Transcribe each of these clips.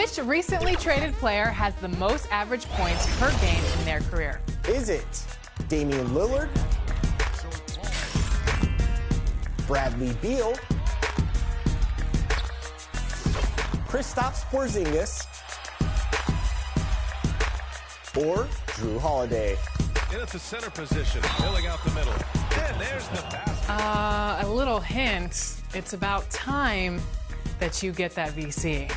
Which recently traded player has the most average points per game in their career? Is it Damian Lillard, Bradley Beal, Kristaps Porzingis, or Drew Holiday? In at the center position, filling out the middle. And there's the pass. A little hint. It's about time that you get that VC.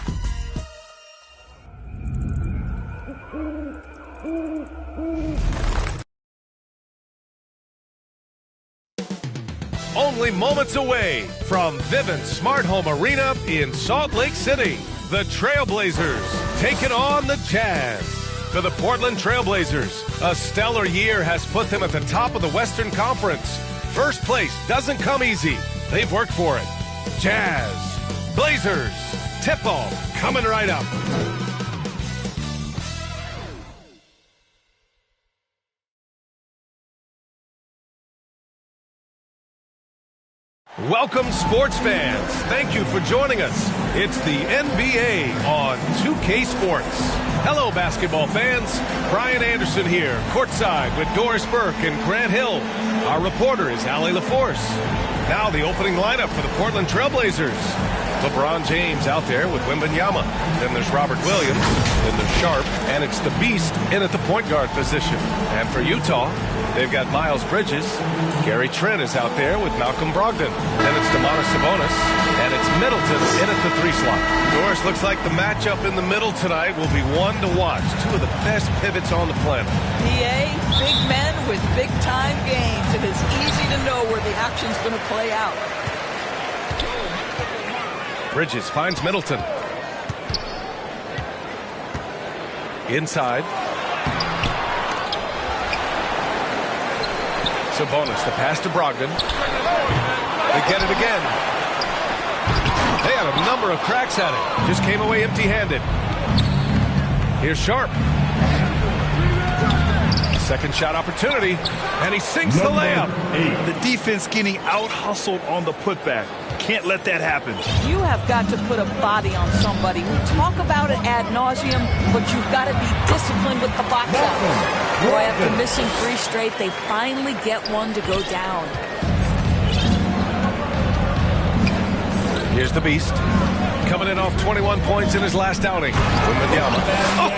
Only moments away from Vivint Smart Home Arena in Salt Lake City. The Trailblazers taking on the Jazz. For the Portland Trailblazers, a stellar year has put them at the top of the Western Conference. First place doesn't come easy. They've worked for it. Jazz, Blazers, tip-off coming right up. Welcome, sports fans. Thank you for joining us. It's the NBA on 2K Sports. Hello, basketball fans. Brian Anderson here, courtside with Doris Burke and Grant Hill. Our reporter is Allie LaForce. Now the opening lineup for the Portland Trailblazers. LeBron James out there with Wembanyama. Then there's Robert Williams. Then there's Sharp. And it's the Beast in at the point guard position. And for Utah, they've got Miles Bridges. Gary Trent is out there with Malcolm Brogdon. Then it's Domantas Sabonis. And it's Middleton in at the 3 slot. Doris, looks like the matchup in the middle tonight will be one to watch. Two of the best pivots on the planet. PA, big men with big-time games. It is easy to know where the action's going to play out. Bridges finds Middleton. Inside. Sabonis, the pass to Brogdon. They get it again. They had a number of cracks at it. Just came away empty-handed. Here's Sharp. Second shot opportunity, and he sinks the layup. The defense getting out-hustled on the putback. Can't let that happen. You have got to put a body on somebody. We talk about it ad nauseum, but you've got to be disciplined with the box out. Boy, after missing 3 straight, they finally get one to go down. Here's the Beast. Coming in off 21 points in his last outing. Wembanyama.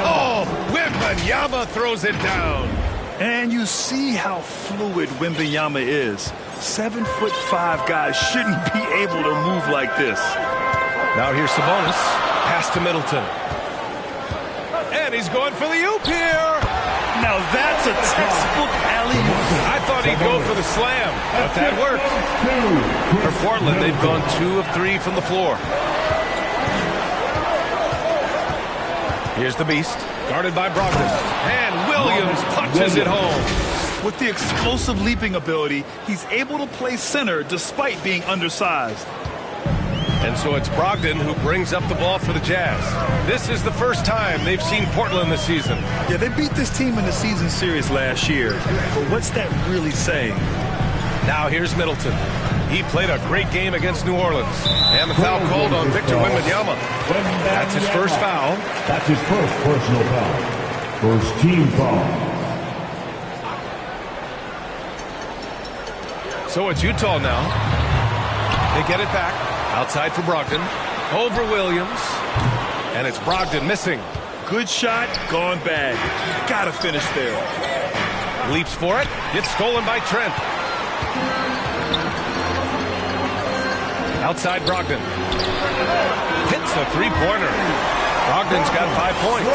Oh! Wembanyama throws it down. And you see how fluid Wembanyama is. 7'5" guys shouldn't be able to move like this. Now here's Sabonis. Pass to Middleton. And he's going for the oop here. Now that's a textbook alley-oop. I thought he'd go for the slam, but that worked. For Portland, they've gone 2 of 3 from the floor. Here's the Beast, guarded by Brogdon. And Williams punches it home. With the explosive leaping ability, he's able to play center despite being undersized. And so it's Brogdon who brings up the ball for the Jazz. This is the first time they've seen Portland this season. Yeah, they beat this team in the season series last year. But what's that really saying? Now here's Middleton. He played a great game against New Orleans. And the foul called on Victor Wembanyama. That's his first foul. That's his first personal foul. First team foul. So it's Utah now. They get it back. Outside for Brogdon. Over Williams. And it's Brogdon missing. Good shot, gone bad. Gotta finish there. Leaps for it. Gets stolen by Trent. Outside Brogdon. Hits the three-pointer. Brogdon's got 5 points.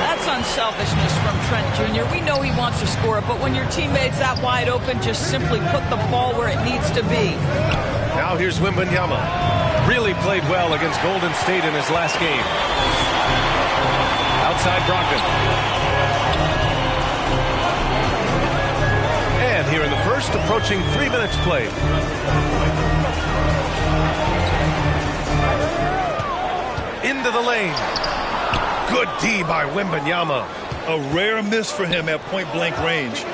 That's unselfishness from Trent Jr. We know he wants to score, but when your teammate's that wide open, just simply put the ball where it needs to be. Now here's Wembanyama. Really played well against Golden State in his last game. Outside Brogdon. And here in the first, approaching 3 minutes played. Into the lane. Good D by Wembanyama. A rare miss for him at point-blank range.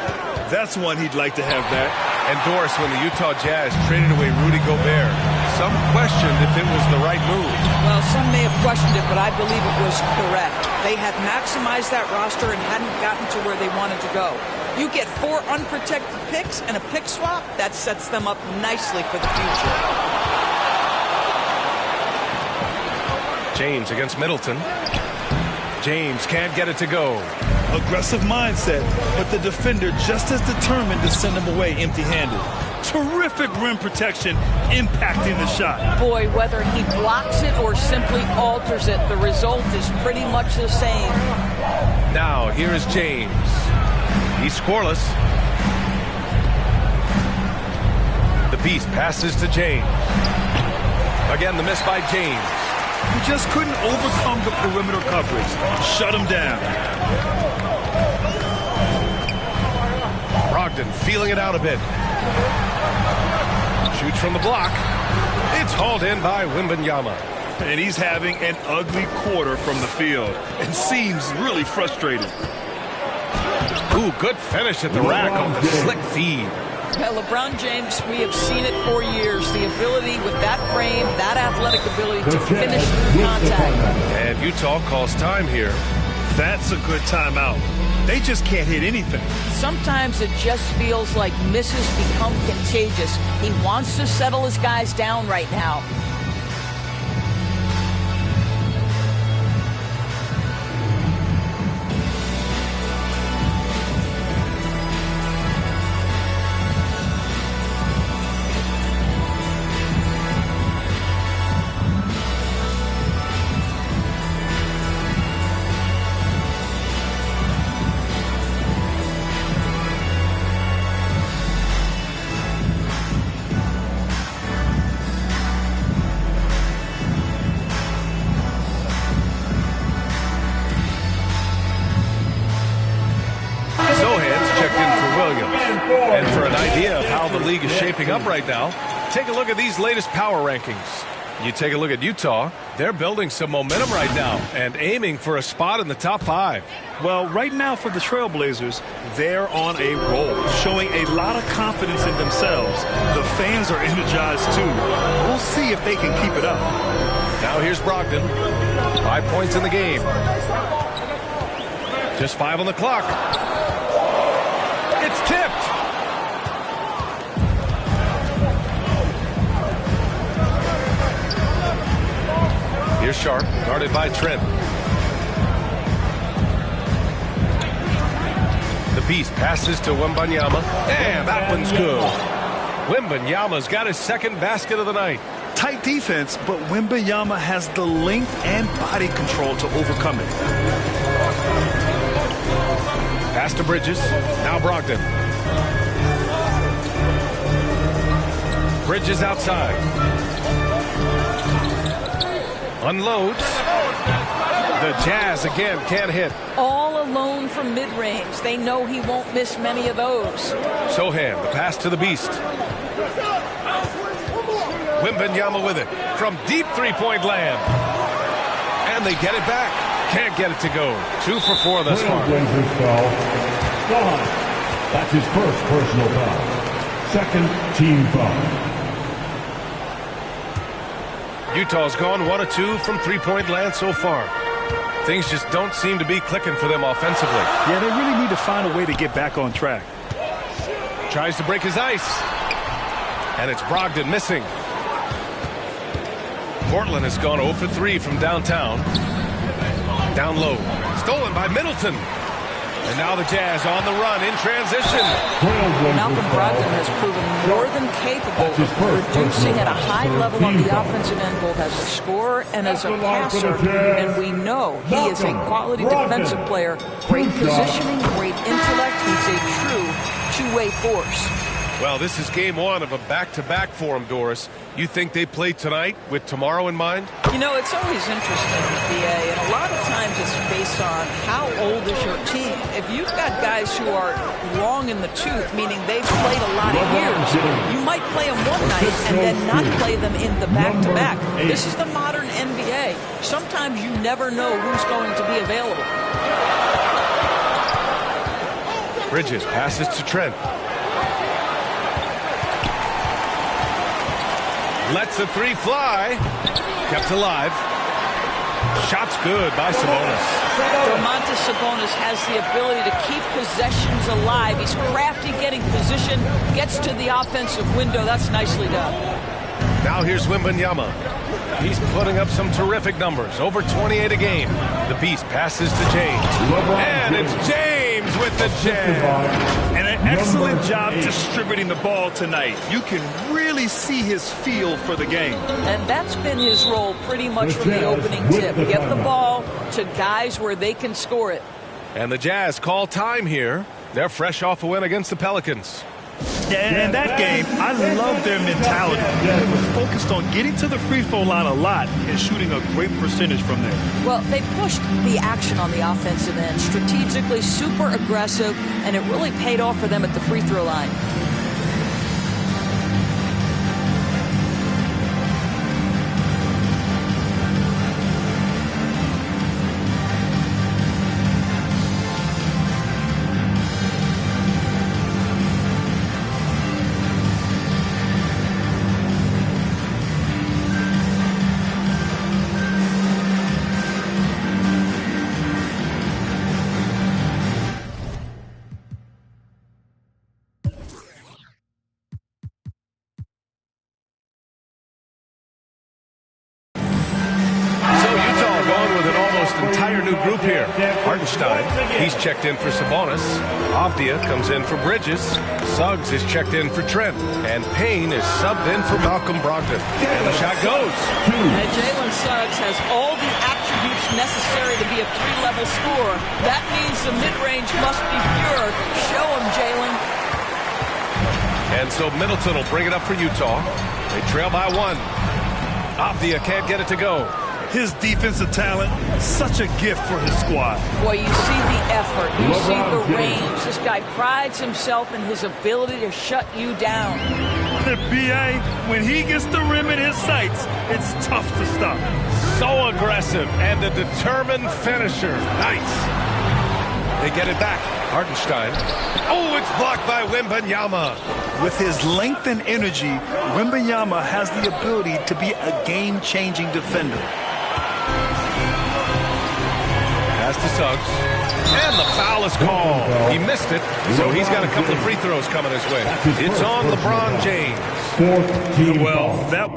That's one he'd like to have back. And Doris, when the Utah Jazz traded away Rudy Gobert, some questioned if it was the right move. Well, some may have questioned it, but I believe it was correct. They had maximized that roster and hadn't gotten to where they wanted to go. You get 4 unprotected picks and a pick swap, that sets them up nicely for the future. James against Middleton. James can't get it to go. Aggressive mindset, but the defender just as determined to send him away empty-handed. Terrific rim protection impacting the shot. Boy, whether he blocks it or simply alters it, the result is pretty much the same. Now, here is James. He's scoreless. The Beast passes to James. Again, the miss by James. He just couldn't overcome the perimeter coverage. Shut him down. Brogdon feeling it out a bit. Shoots from the block. It's hauled in by Wembanyama. And he's having an ugly quarter from the field and seems really frustrated. Ooh, good finish at the rack on the slick feed. Well, LeBron James, we have seen it for years. The ability with that frame, that athletic ability to finish through contact. And Utah calls time here. That's a good timeout. They just can't hit anything. Sometimes it just feels like misses become contagious. He wants to settle his guys down right now. And for an idea of how the league is shaping up right now, take a look at these latest power rankings. You take a look at Utah, they're building some momentum right now and aiming for a spot in the top 5. Well, right now for the Trailblazers, they're on a roll, showing a lot of confidence in themselves. The fans are energized too. We'll see if they can keep it up. Now here's Brogdon. 5 points in the game. Just 5 on the clock. It's tipped. Here's Sharp, guarded by Trent. The Beast passes to Wembanyama, and that one's good. Wembanyama's got his second basket of the night. Tight defense, but Wembanyama has the length and body control to overcome it. Pass to Bridges. Now Brogdon. Bridges outside. Unloads. The Jazz again can't hit. All alone from mid-range. They know he won't miss many of those. Sohan, the pass to the Beast. Wembanyama with it from deep three-point land. And they get it back. Can't get it to go. 2 for 4 thus far. That's his first personal foul. Second team foul. Utah's gone 1 of 2 from three-point land so far. Things just don't seem to be clicking for them offensively. Yeah, they really need to find a way to get back on track. Tries to break his ice. And it's Brogdon missing. Portland has gone 0 for 3 from downtown. Down low. Stolen by Middleton. And now the Jazz on the run in transition. Malcolm Brogdon has proven more than capable of producing at a high level on the offensive end, both as a scorer and as a passer. And we know he is a quality defensive player. Great positioning, great intellect. He's a true two-way force. Well, this is game 1 of a back-to-back for him, Doris. You think they play tonight with tomorrow in mind? You know, it's always interesting, BA, and a lot of times it's based on how old is your team. If you've got guys who are long in the tooth, meaning they've played a lot of years, you might play them one night and then not play them in the back-to-back. This is the modern NBA. Sometimes you never know who's going to be available. Bridges passes to Trent. Lets the three fly. Kept alive. Shot's good by Sabonis. Domantas Sabonis has the ability to keep possessions alive. He's crafty getting position, gets to the offensive window. That's nicely done. Now here's Wembanyama. He's putting up some terrific numbers. Over 28 a game. The Beast passes to James. And it's James with the jam. And an excellent job distributing the ball tonight. You can really see his feel for the game. And that's been his role pretty much from the opening tip. Get the ball to guys where they can score it. And the Jazz call time here. They're fresh off a win against the Pelicans. Yeah, in that game, I love their mentality. They were focused on getting to the free throw line a lot and shooting a great percentage from there. Well, they pushed the action on the offensive end, strategically super aggressive, and it really paid off for them at the free throw line. He's checked in for Sabonis. Avdia comes in for Bridges. Suggs is checked in for Trent. And Payne is subbed in for Malcolm Brogdon. And the shot goes. And Jalen Suggs has all the attributes necessary to be a three-level scorer. That means the mid-range must be pure. Show him, Jalen. And so Middleton will bring it up for Utah. They trail by one. Avdia can't get it to go. His defensive talent, such a gift for his squad. Boy, you see the effort. You see the range. This guy prides himself in his ability to shut you down. The BA, when he gets the rim in his sights, it's tough to stop. So aggressive and a determined finisher. Nice. They get it back. Hartenstein. Oh, it's blocked by Wembanyama. With his length and energy, Wembanyama has the ability to be a game-changing defender. Pass to Suggs. And the foul is called. He missed it, so he's got a couple of free throws coming his way. It's on LeBron James. Well, that...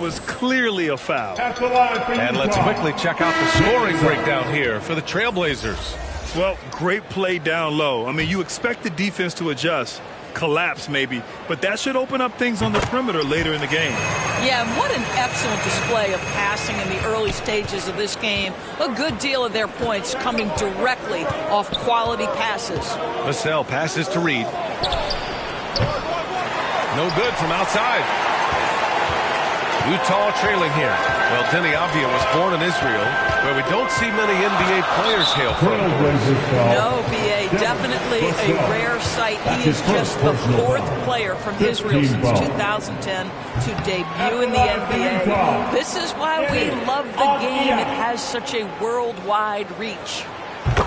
was clearly a foul. And let's quickly check out the scoring breakdown here for the Trailblazers. Well, great play down low. I mean, you expect the defense to adjust, collapse maybe, but that should open up things on the perimeter later in the game. Yeah, what an excellent display of passing in the early stages of this game. A good deal of their points coming directly off quality passes. Vassell passes to Reed. No good from outside. Utah trailing here. Well, Denny Avdia was born in Israel, where we don't see many NBA players hail from. No, B.A., definitely a rare sight. He is just the fourth player from Israel since 2010 to debut in the NBA. This is why we love the game. It has such a worldwide reach.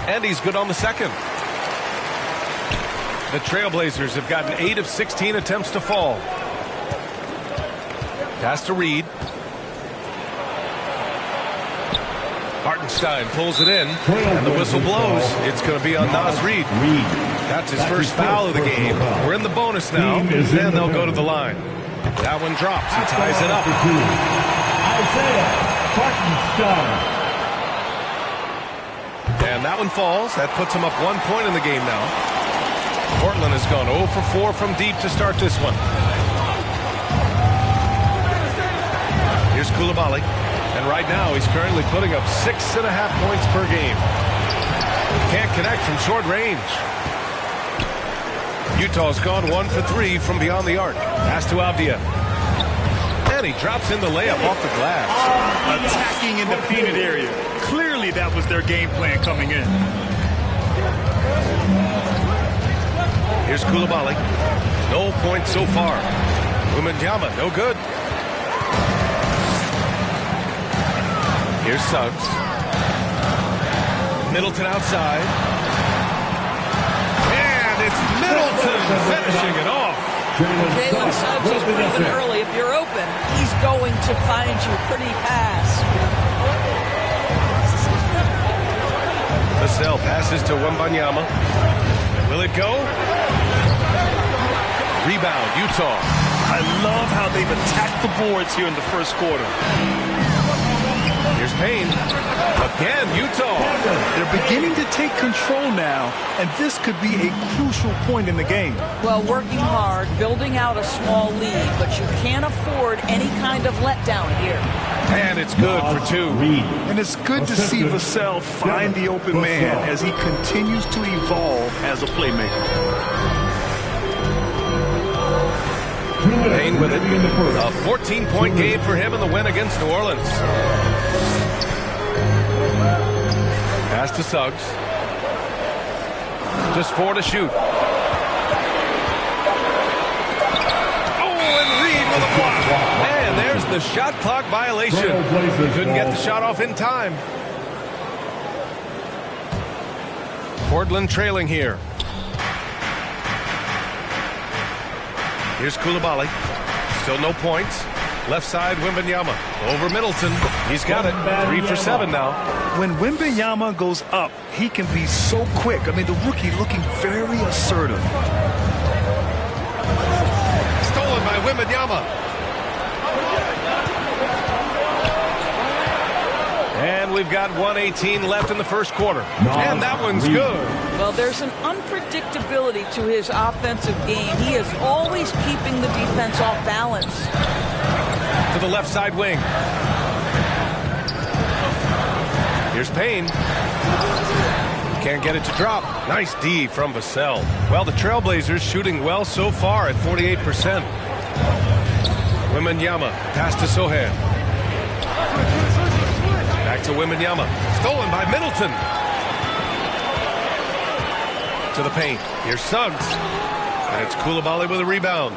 And he's good on the second. The Trailblazers have gotten 8 of 16 attempts to fall. Pass to Reed. Hartenstein pulls it in, and the whistle blows. It's going to be on Naz Reid. That's his first foul of the game. We're in the bonus now, and they'll go to the line. That one drops. He ties it up. And that one falls. That puts him up 1 point in the game now. Portland has gone 0 for 4 from deep to start this one. Here's Coulibaly, and right now he's currently putting up 6.5 points per game. Can't connect from short range. Utah's gone 1 for 3 from beyond the arc. Pass to Avdia. And he drops in the layup off the glass. Attacking in the painted area. Clearly that was their game plan coming in. Here's Koulibaly. No points so far. Wembanyama, no good. Here's Suggs. Middleton outside. And it's Middleton finishing it off. Jalen Suggs has proven early, if you're open, he's going to find you pretty fast. Vassell passes to Wembanyama. Will it go? Rebound, Utah. I love how they've attacked the boards here in the first quarter. Here's Payne. Again, Utah. They're beginning to take control now, and this could be a crucial point in the game. Well, working hard, building out a small lead, but you can't afford any kind of letdown here. And it's good for two. And it's good to see Vassell find the open man as he continues to evolve as a playmaker. Payne with it. A 14-point game for him in the win against New Orleans. Pass to Suggs. Just 4 to shoot. Oh, and Reed with a block. And there's the shot clock violation. He couldn't get the shot off in time. Portland trailing here. Here's Koulibaly. Still no points. Left side, Wembanyama. Over Middleton. He's got it. 3 for 7 now. When Wembanyama goes up, he can be so quick. I mean, the rookie looking very assertive. Stolen by Wembanyama. And we've got 1:18 left in the first quarter. And that one's good. Well, there's an unpredictability to his offensive game. He is always keeping the defense off balance. To the left side wing. Here's Payne. Can't get it to drop. Nice D from Vassell. Well, the Trailblazers shooting well so far at 48%. Wembanyama. Pass to Sohan. Back to Wembanyama. Stolen by Middleton. To the paint. Here's Suggs. And it's Koulibaly with a rebound.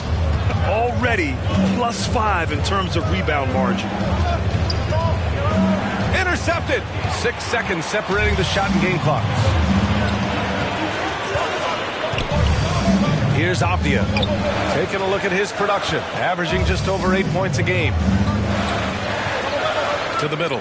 Already +5 in terms of rebound margin. Intercepted. 6 seconds separating the shot and game clocks. Here's Avdia. Taking a look at his production. Averaging just over 8 points a game. To the middle.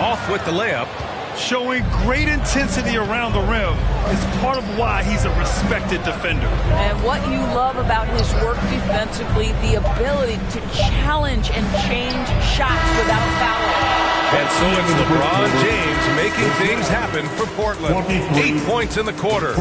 Off with the layup. Showing great intensity around the rim is part of why he's a respected defender. And what you love about his work defensively, the ability to challenge and change shots without fouling. And so it's LeBron James making things happen for Portland. 8 points in the quarter.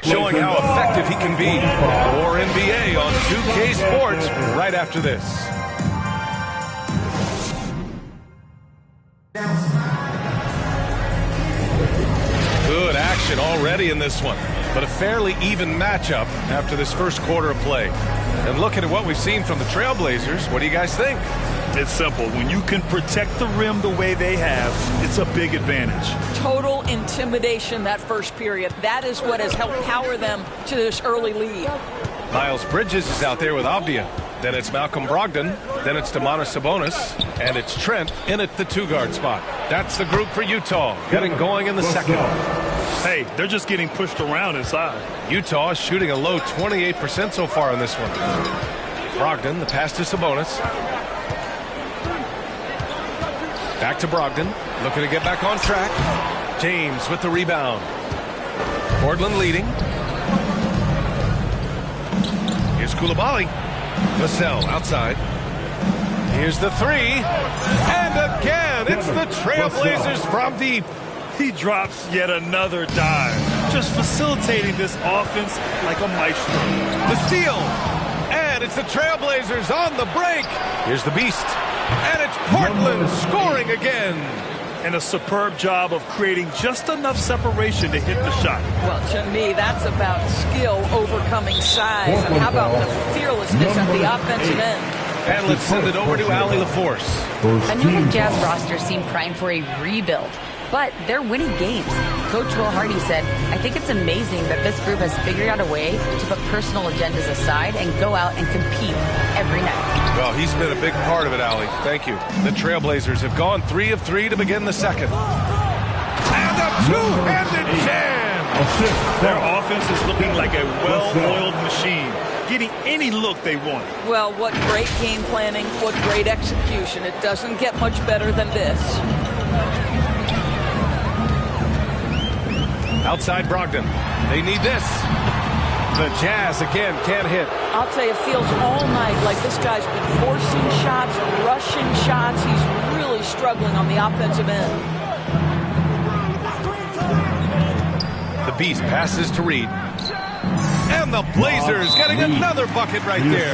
Showing how effective he can be. More NBA on 2K Sports right after this. Good action already in this one, but a fairly even matchup after this first quarter of play. And looking at what we've seen from the Trailblazers, what do you guys think? It's simple. When you can protect the rim the way they have, it's a big advantage. Total intimidation that first period. That is what has helped power them to this early lead. Miles Bridges is out there with Avdia. Then it's Malcolm Brogdon. Then it's Domantas Sabonis. And it's Trent in at the 2-guard spot. That's the group for Utah, getting going in the second. Hey, they're just getting pushed around inside. Utah is shooting a low 28% so far in this one. Brogdon, the pass to Sabonis. Back to Brogdon, looking to get back on track. James with the rebound. Portland leading. Here's Koulibaly. Vassell outside. Here's the three. And again, it's the Trailblazers from deep. He drops yet another dive, just facilitating this offense like a maestro. The steal. And it's the Trailblazers on the break. Here's the beast. And it's Portland scoring again. And a superb job of creating just enough separation to hit the shot. Well, to me, that's about skill overcoming size. And how about the fearlessness at the offensive end? And let's send it over to Allie LaForce. I know the Jazz roster seemed primed for a rebuild, but they're winning games. Coach Will Hardy said, I think it's amazing that this group has figured out a way to put personal agendas aside and go out and compete every night. Well, he's been a big part of it, Allie. Thank you. The Trailblazers have gone 3 of 3 to begin the second. And a two-handed jam! Their offense is looking like a well-oiled machine, getting any look they want. Well, what great game planning, what great execution. It doesn't get much better than this. Outside Brogdon. They need this. The Jazz again can't hit. I'll tell you, it feels all night like this guy's been forcing shots, rushing shots. He's really struggling on the offensive end. The Beast passes to Reed. And the Blazers getting another bucket right there.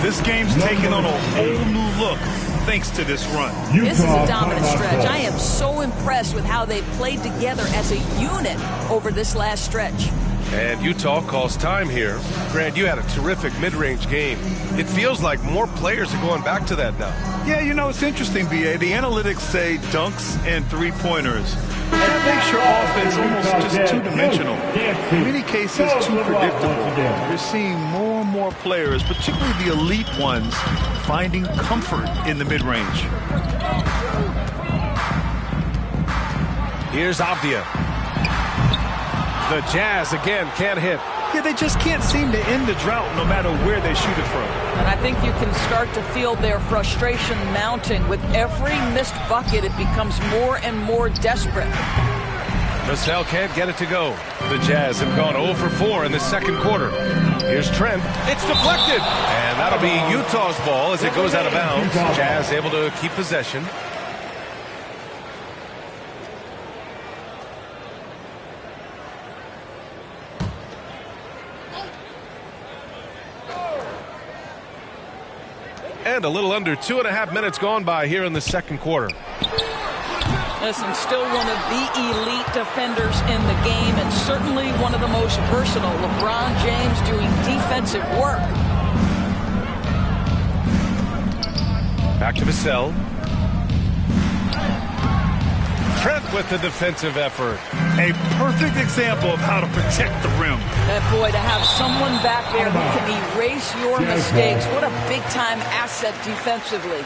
This game's taken on a whole new look thanks to this run. This is a dominant stretch. I am so impressed with how they've played together as a unit over this last stretch. And Utah calls time here. Grant, you had a terrific mid-range game. It feels like more players are going back to that now. Yeah, you know, it's interesting, B.A. The analytics say dunks and three-pointers. That makes your offense almost just two-dimensional. In many cases, too predictable. You're seeing more and more players, particularly the elite ones, finding comfort in the mid-range. Here's Avdia. The Jazz again can't hit. Yeah, they just can't seem to end the drought no matter where they shoot it from. And I think you can start to feel their frustration mounting. With every missed bucket, it becomes more and more desperate. Vassell can't get it to go. The Jazz have gone 0 for 4 in the second quarter. Here's Trent. It's deflected. And that'll be Utah's ball as it goes out of bounds. Jazz able to keep possession. And a little under 2.5 minutes gone by here in the second quarter. Listen, still one of the elite defenders in the game and certainly one of the most versatile. LeBron James doing defensive work. Back to Vassell. Trent with the defensive effort. A perfect example of how to protect the rim. And boy, to have someone back there who can erase your mistakes, what a big-time asset defensively.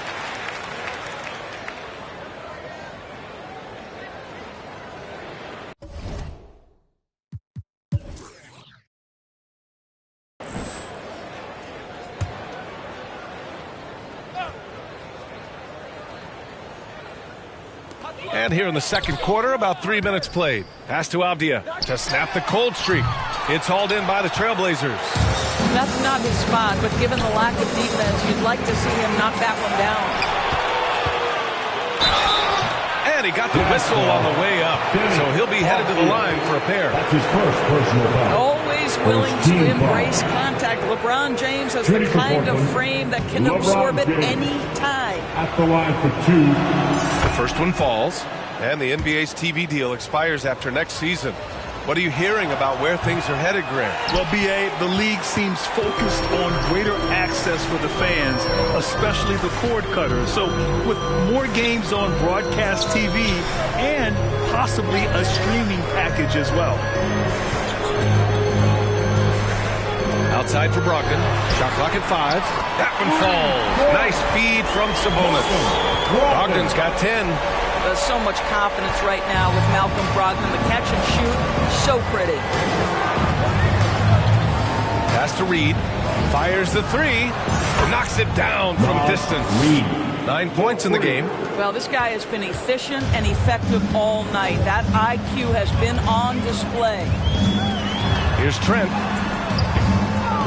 And here in the second quarter, about 3 minutes played. Pass to Avdia to snap the cold streak. It's hauled in by the Trailblazers. That's not his spot, but given the lack of defense, you'd like to see him knock that one down. And he got the whistle on the way up, so he'll be headed to the line for a pair. That's his first personal foul. Always willing to embrace contact. LeBron James has the kind of frame that can absorb it any time. At the line for 2. The first one falls, and the NBA's TV deal expires after next season. What are you hearing about where things are headed, Grant? Well, B.A., the league seems focused on greater access for the fans, especially the cord cutters. So with more games on broadcast TV and possibly a streaming package as well. Outside for Brogdon. Shot clock at 5. That one falls. Nice feed from Sabonis. Brogdon's got 10. There's so much confidence right now with Malcolm Brogdon. The catch and shoot, so pretty. Pass to Reed. Fires the 3. Knocks it down from distance. 9 points in the game. Well, this guy has been efficient and effective all night. That IQ has been on display. Here's Trent.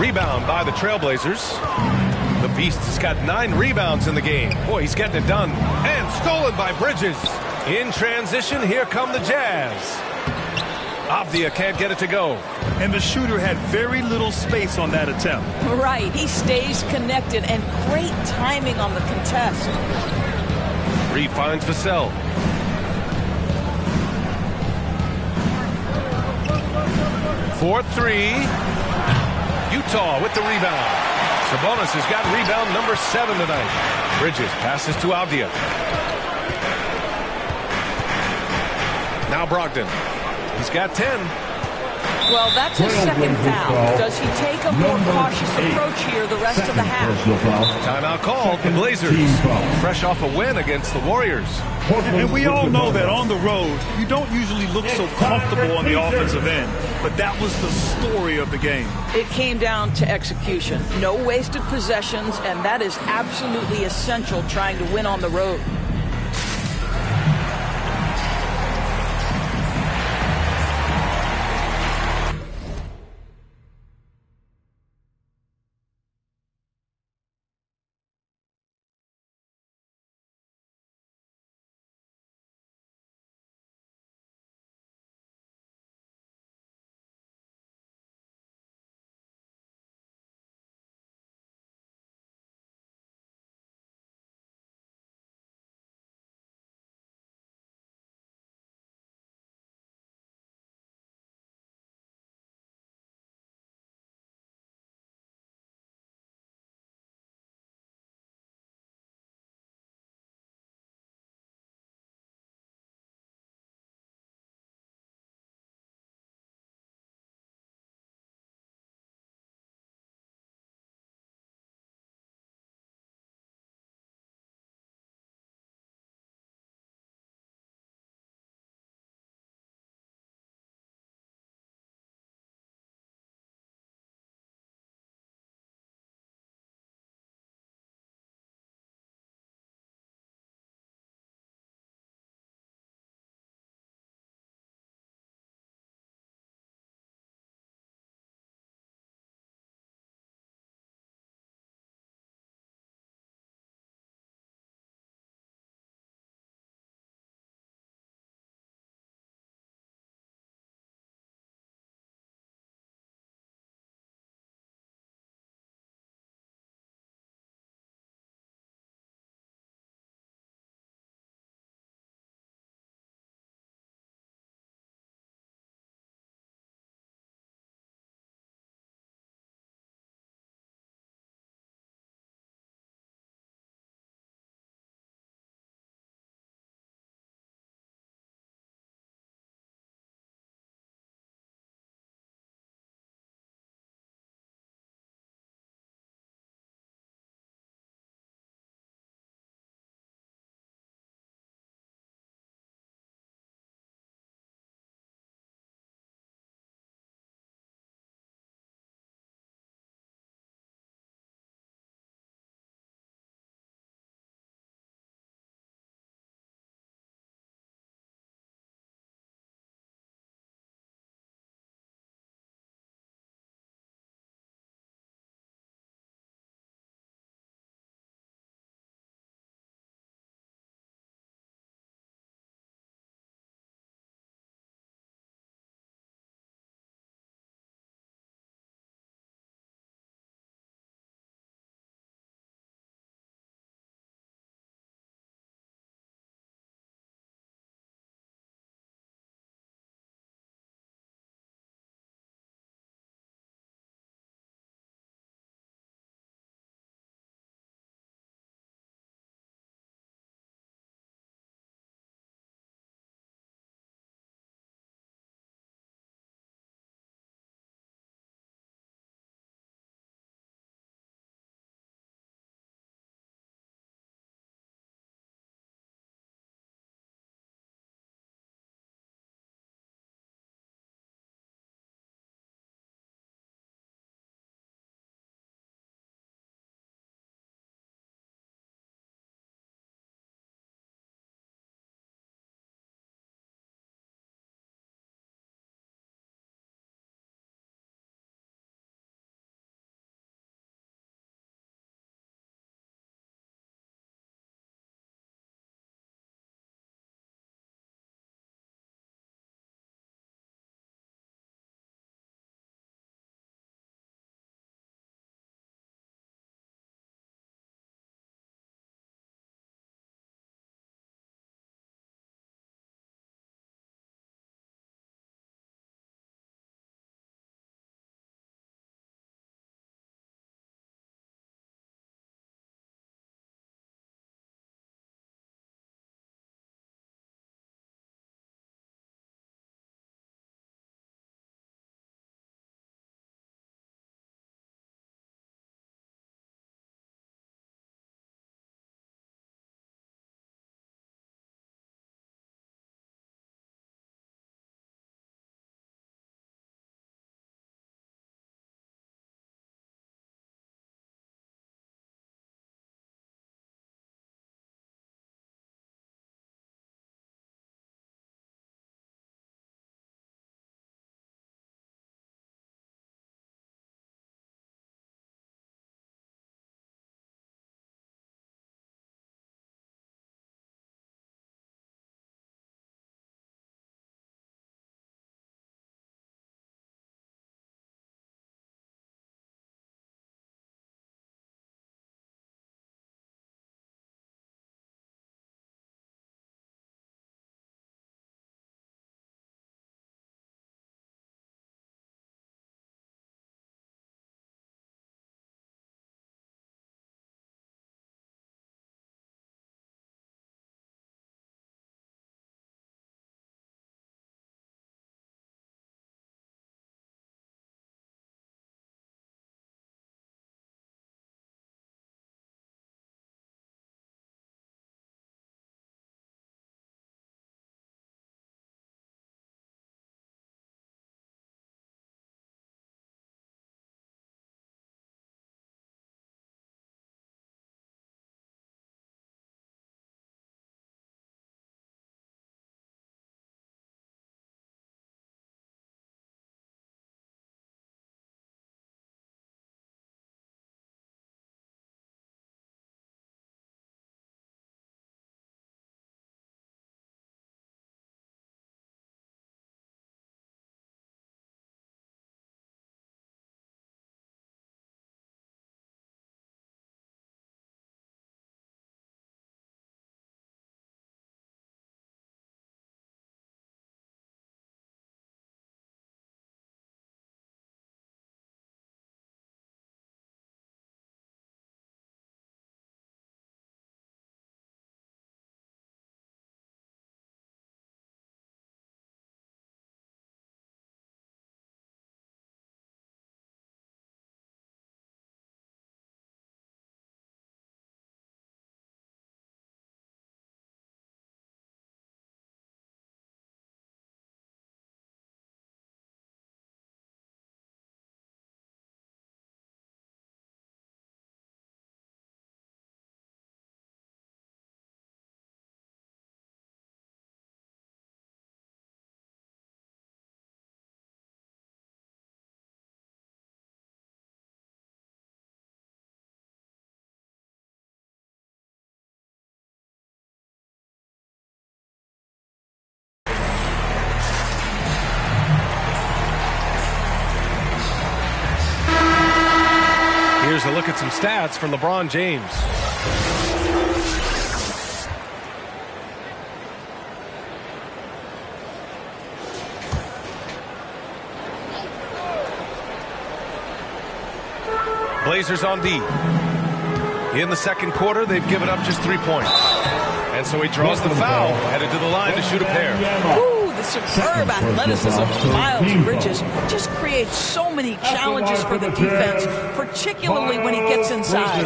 Rebound by the Trailblazers. The Beast has got 9 rebounds in the game. Boy, he's getting it done. And stolen by Bridges. In transition, here come the Jazz. Avdia can't get it to go. And the shooter had very little space on that attempt. Right, he stays connected, and great timing on the contest. Reed finds Vassell. For 3. Utah with the rebound. Sabonis has got rebound number 7 tonight. Bridges passes to Avdia. Now Brogdon. He's got 10. Well, that's his second foul. Does he take a more cautious approach here the rest of the half? Timeout called. The Blazers fresh off a win against the Warriors. And we all know that on the road, you don't usually look so comfortable on the offensive end. But that was the story of the game. It came down to execution. No wasted possessions, and that is absolutely essential trying to win on the road. Here's a look at some stats from LeBron James. Blazers on D. In the second quarter, they've given up just 3 points. And so he draws the foul, headed to the line to shoot a pair. Ooh, the superb athleticism of Miles Bridges just creates so many challenges for the defense, particularly when he gets inside.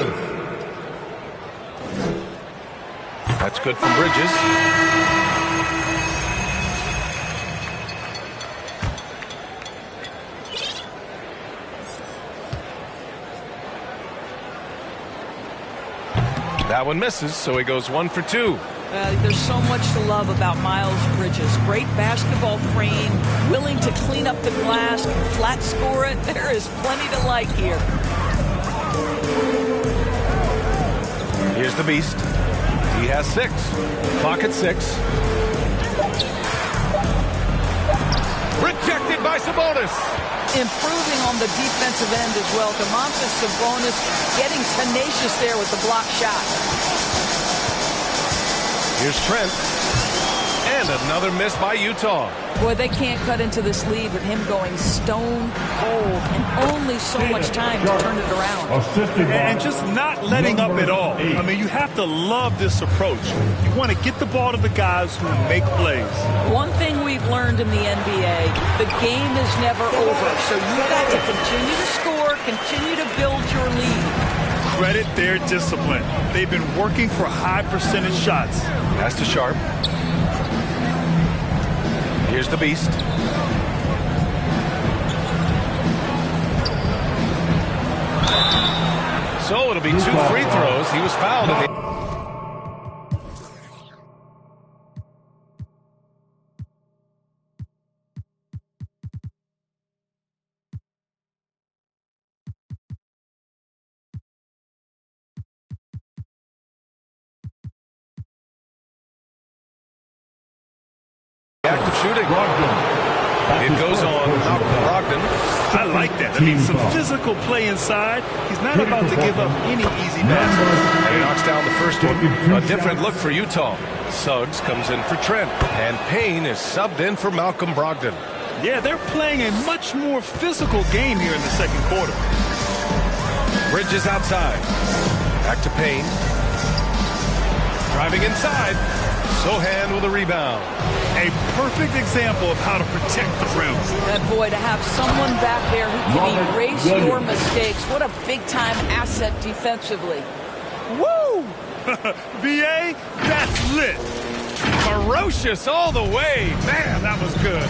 That's good from Bridges. That one misses, so he goes 1 for 2. There's so much to love about Miles Bridges. Great basketball frame, willing to clean up the glass, flat score it. There is plenty to like here. Here's the Beast. He has 6. Clock at 6. Rejected by Sabonis. Improving on the defensive end as well. Domantas Sabonis getting tenacious there with the block shot. Here's Trent. And another miss by Utah. Boy, they can't cut into this lead with him going stone cold and only so much time to turn it around. And just not letting up at all. I mean, you have to love this approach. You want to get the ball to the guys who make plays. One thing we've learned in the NBA, the game is never over. So you've got to continue to score, continue to build your lead. Credit their discipline. They've been working for high percentage shots. Pass to Sharp. Here's the Beast. So it'll be 2 free throws. He was fouled in the... active shooting. It goes on Brogdon. I like that. I mean, some physical play inside. He's not about to give up any easy baskets. And he knocks down the first one. A different look for Utah. Suggs comes in for Trent. And Payne is subbed in for Malcolm Brogdon. Yeah, they're playing a much more physical game here in the second quarter. Bridges outside. Back to Payne. Driving inside. Sohan with a rebound. A perfect example of how to protect the rim. That boy, to have someone back there who can erase your mistakes. What a big-time asset defensively. Woo! BA, that's lit. Ferocious all the way. Man, that was good.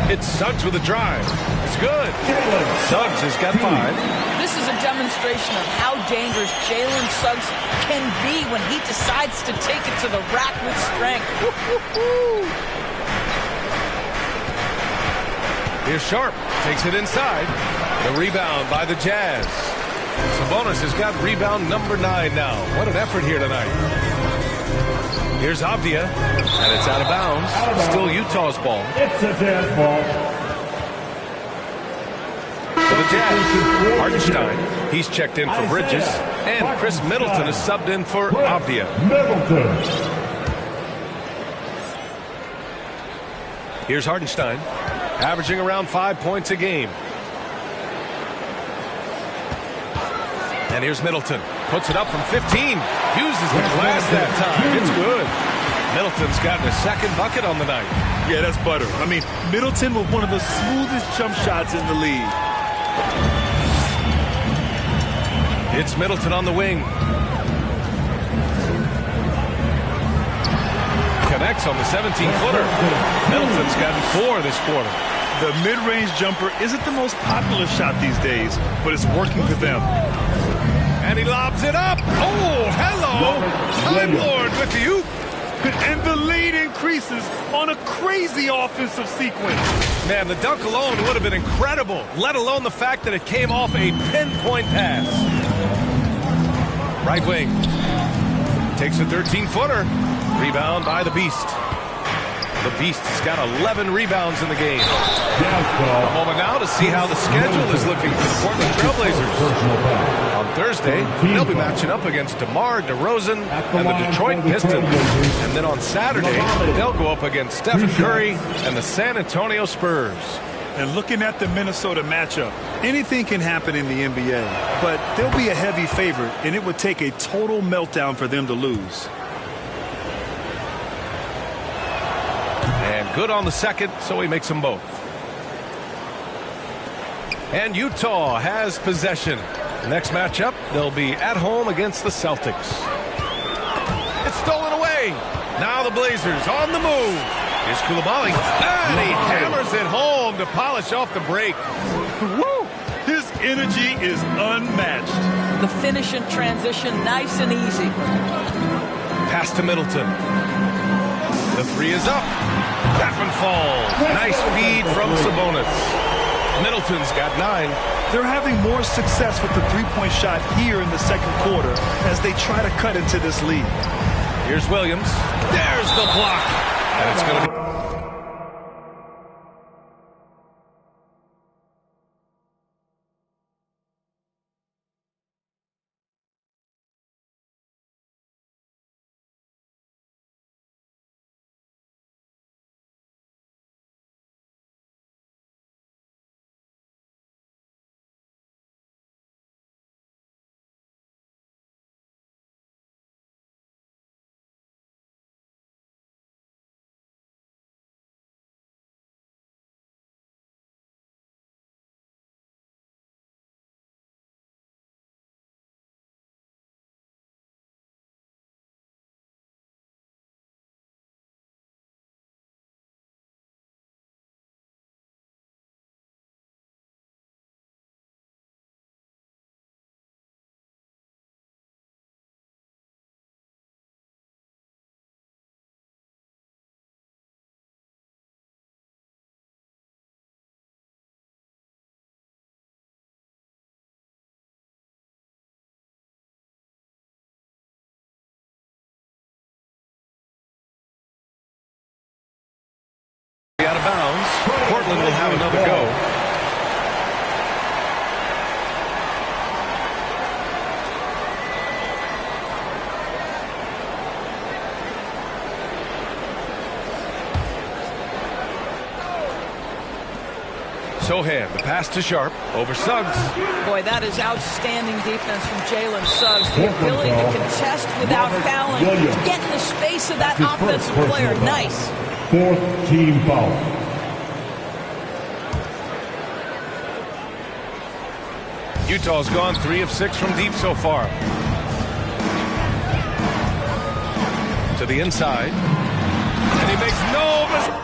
It's Suggs with a drive. It's good. Suggs has got 5. This is a demonstration of how dangerous Jalen Suggs can be when he decides to take it to the rack with strength. Here's Sharp. Takes it inside. The rebound by the Jazz. Sabonis has got rebound number 9 now. What an effort here tonight. Here's Avdia, and it's out of bounds. Still Utah's ball. It's a Jazz ball. For the Jazz, Hartenstein. He's checked in for Bridges. And Chris Middleton is subbed in for Avdia. Middleton. Here's Hartenstein, averaging around 5 points a game. And here's Middleton. Puts it up from 15. Uses the glass that time. It's good. Middleton's gotten a second bucket on the night. Yeah, that's butter. I mean, Middleton with one of the smoothest jump shots in the league. It's Middleton on the wing. Connects on the 17-footer. Middleton's gotten 4 this quarter. The mid-range jumper isn't the most popular shot these days, but it's working for them. And he lobs it up. Oh, hello. Time Lord with the oop. And the lead increases on a crazy offensive sequence. Man, the dunk alone would have been incredible, let alone the fact that it came off a pinpoint pass. Right wing. Takes a 13-footer. Rebound by the Beast. The Beast's got 11 rebounds in the game. A moment now to see how the schedule is looking for the Portland Trailblazers. On Thursday, they'll be matching up against DeMar DeRozan and the Detroit Pistons. And then on Saturday, they'll go up against Stephen Curry and the San Antonio Spurs. And looking at the Minnesota matchup, anything can happen in the NBA, but they'll be a heavy favorite, and it would take a total meltdown for them to lose. And good on the second, so he makes them both. And Utah has possession. Next matchup, they'll be at home against the Celtics. It's stolen away. Now the Blazers on the move. Here's Coulibaly. And he hammers it home to polish off the break. Woo! His energy is unmatched. The finish in transition, nice and easy. Pass to Middleton. The three is up. That one falls. Nice feed from Sabonis. Middleton's got 9. They're having more success with the three-point shot here in the second quarter as they try to cut into this lead. Here's Williams. There's the block. And it's going to be... out of bounds. Portland will have another go. Sohan, the pass to Sharp, over Suggs. Boy, that is outstanding defense from Jalen Suggs. The ability to contest without fouling, to get in the space of that offensive player. Nice. 4th team foul. Utah's gone 3 of 6 from deep so far. To the inside. And he makes no mistake.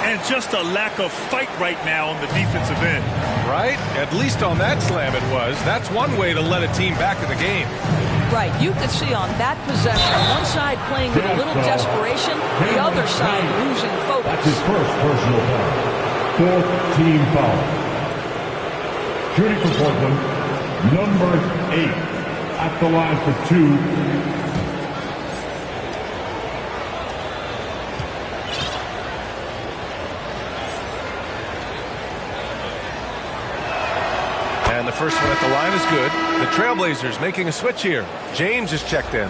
And just a lack of fight right now on the defensive end. Right? At least on that slam it was. That's one way to let a team back in the game. Right. You could see on that possession, one side playing with a little desperation, the other side losing focus. That's his first personal foul. 4th team foul. Shooting for Portland, number 8. At the line for 2. And the first one at the line is good. The Trailblazers making a switch here. James is checked in.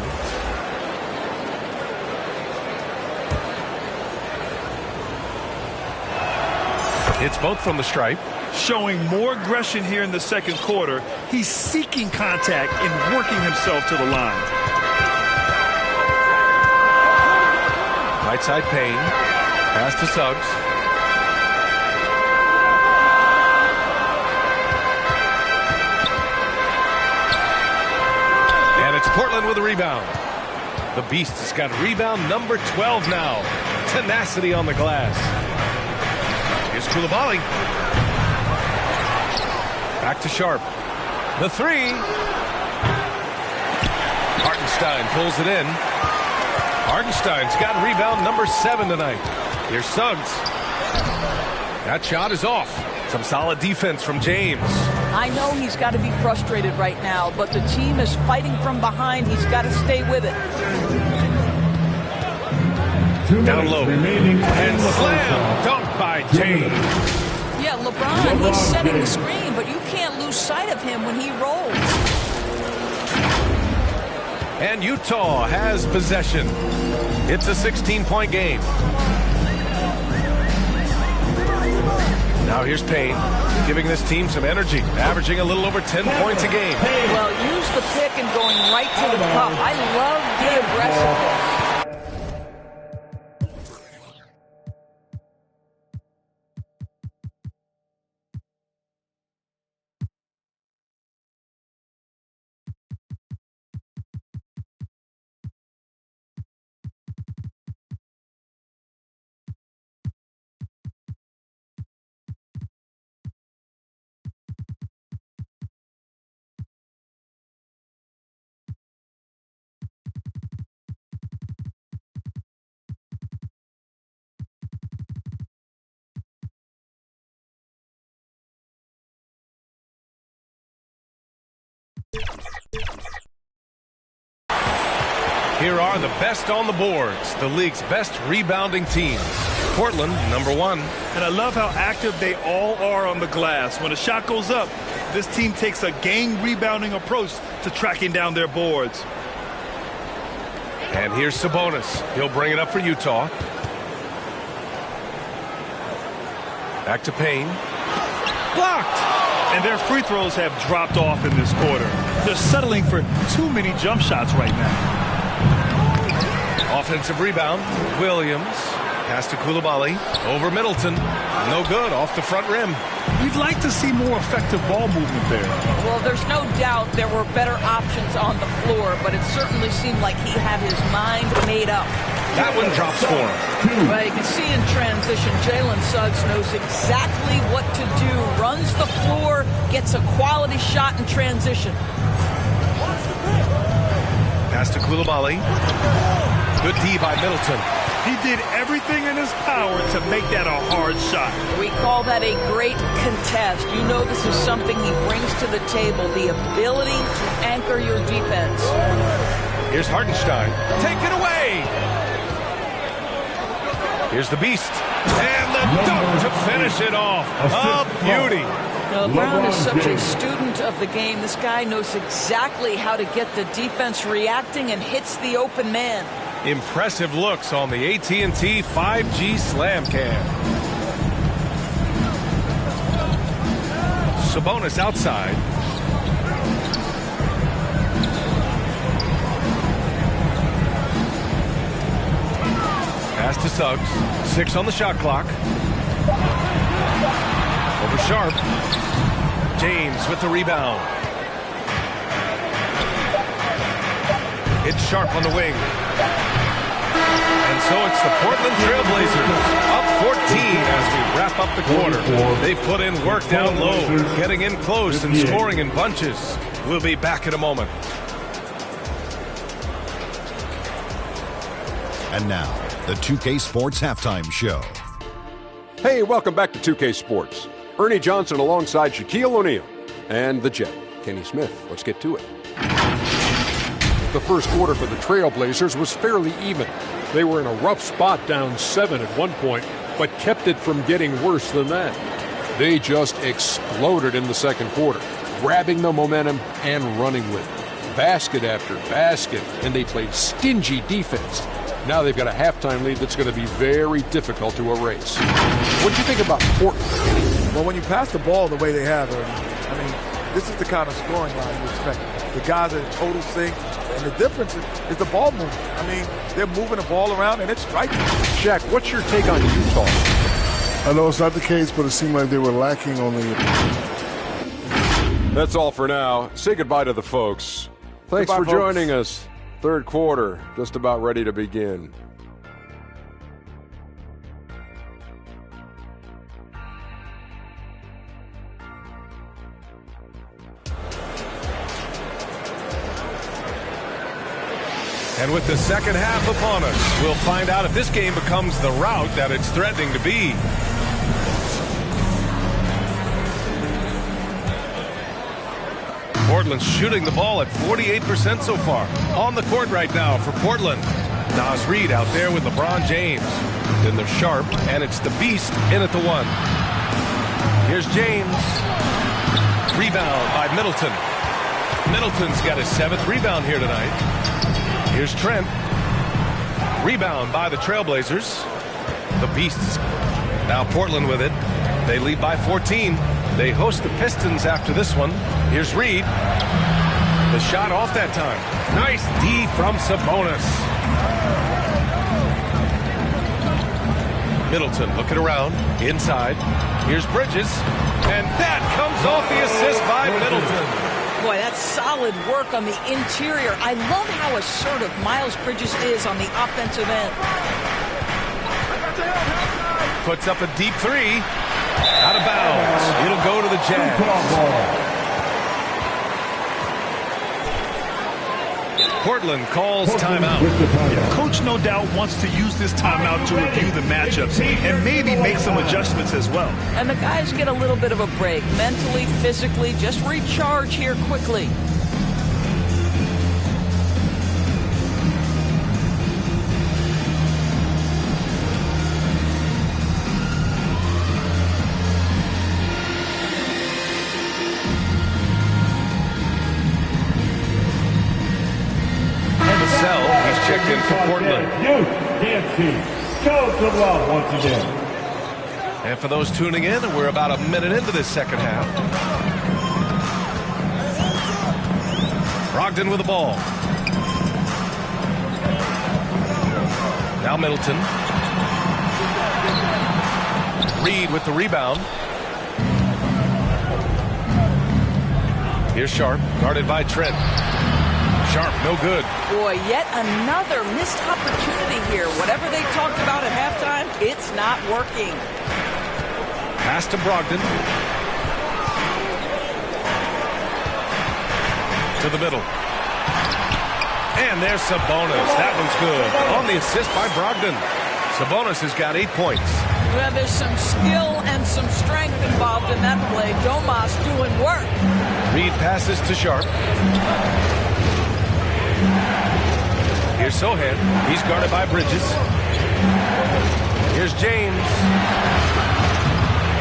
It's both from the stripe. Showing more aggression here in the second quarter. He's seeking contact and working himself to the line. Right side Payne. Pass to Suggs. Portland with a rebound. The Beast has got rebound number 12 now. Tenacity on the glass. Here's Koulibaly. Back to Sharp. The three. Hartenstein pulls it in. Hartenstein's got rebound number 7 tonight. Here's Suggs. That shot is off. Some solid defense from James. I know he's got to be frustrated right now, but the team is fighting from behind. He's got to stay with it. Down low. And slam. Dunk by James. Yeah, LeBron, he's setting the screen, but you can't lose sight of him when he rolls. And Utah has possession. It's a 16-point game. Now here's Payne, giving this team some energy, averaging a little over 10 points a game. Well, use the pick and going right to the cup. I love the aggressiveness. Here are the best on the boards, the league's best rebounding teams. Portland, number 1. And I love how active they all are on the glass. When a shot goes up, this team takes a game rebounding approach to tracking down their boards. And here's Sabonis. He'll bring it up for Utah. Back to Payne. Blocked! And their free throws have dropped off in this quarter. They're settling for too many jump shots right now. Offensive rebound. Williams. Pass to Koulibaly. Over Middleton. No good. Off the front rim. You'd like to see more effective ball movement there. Well, there's no doubt there were better options on the floor, but it certainly seemed like he had his mind made up. That one drops for him. Well, you can see in transition, Jalen Suggs knows exactly what to do. Runs the floor, gets a quality shot in transition. Pass to Koulibaly. Good D by Middleton. He did everything in his power to make that a hard shot. We call that a great contest. You know this is something he brings to the table, the ability to anchor your defense. Here's Hartenstein. Take it away! Here's the Beast. And the dunk to finish it off. A beauty. Brown is such a student of the game. This guy knows exactly how to get the defense reacting and hits the open man. Impressive looks on the AT&T 5G Slam Cam. Sabonis outside. Pass to Suggs. 6 on the shot clock. Over Sharp. James with the rebound. It's Sharp on the wing. And so it's the Portland Trailblazers up 14 as we wrap up the quarter. They put in work down low, getting in close and scoring in bunches. We'll be back in a moment. And now, the 2K Sports Halftime Show. Hey, welcome back to 2K Sports. Ernie Johnson alongside Shaquille O'Neal and the Jet, Kenny Smith. Let's get to it. The first quarter for the Trailblazers was fairly even. They were in a rough spot, down 7 at one point, but kept it from getting worse than that. They just exploded in the second quarter, grabbing the momentum and running with it. Basket after basket, and they played stingy defense. Now they've got a halftime lead that's going to be very difficult to erase. What do you think about Portland? Well, when you pass the ball the way they have, I mean, this is the kind of scoring line you expect. The guys are in total sync, and the difference is the ball movement. I mean, they're moving the ball around, and it's striking. Shaq, what's your take on Utah? I know it's not the case, but it seemed like they were lacking on the... That's all for now. Say goodbye to the folks. Thanks Goodbye, for folks. joining us. Third quarter, just about ready to begin. And with the second half upon us, we'll find out if this game becomes the rout that it's threatening to be. Portland's shooting the ball at 48% so far. On the court right now for Portland. Nas Reed out there with LeBron James. Then they're Sharp, and it's the Beast in at the 1. Here's James. Rebound by Middleton. Middleton's got his 7th rebound here tonight. Here's Trent. Rebound by the Trailblazers. The Beasts. Now Portland with it. They lead by 14. They host the Pistons after this one. Here's Reed. The shot off that time. Nice D from Sabonis. Middleton looking around. Inside. Here's Bridges. And that comes off the assist by Middleton. Boy, that's solid work on the interior. I love how assertive Miles Bridges is on the offensive end. Puts up a deep 3. Out of bounds. It'll go to the Jazz. Portland calls timeout. Coach no doubt wants to use this timeout to review the matchups and maybe make some adjustments as well. And the guys get a little bit of a break. Mentally, physically, just recharge here quickly. He's checked in for Portland. Once again. And for those tuning in, we're about a minute into this second half. Brogdon with the ball. Now Middleton. Reed with the rebound. Here's Sharp, guarded by Trent. Sharp, no good. Boy, yet another missed opportunity here. Whatever they talked about at halftime, it's not working. Pass to Brogdon. To the middle. And there's Sabonis. That one's good. On the assist by Brogdon. Sabonis has got 8 points. Well, there's some skill and some strength involved in that play. Domas doing work. Reed passes to Sharp. Here's Sohan. He's guarded by Bridges. Here's James.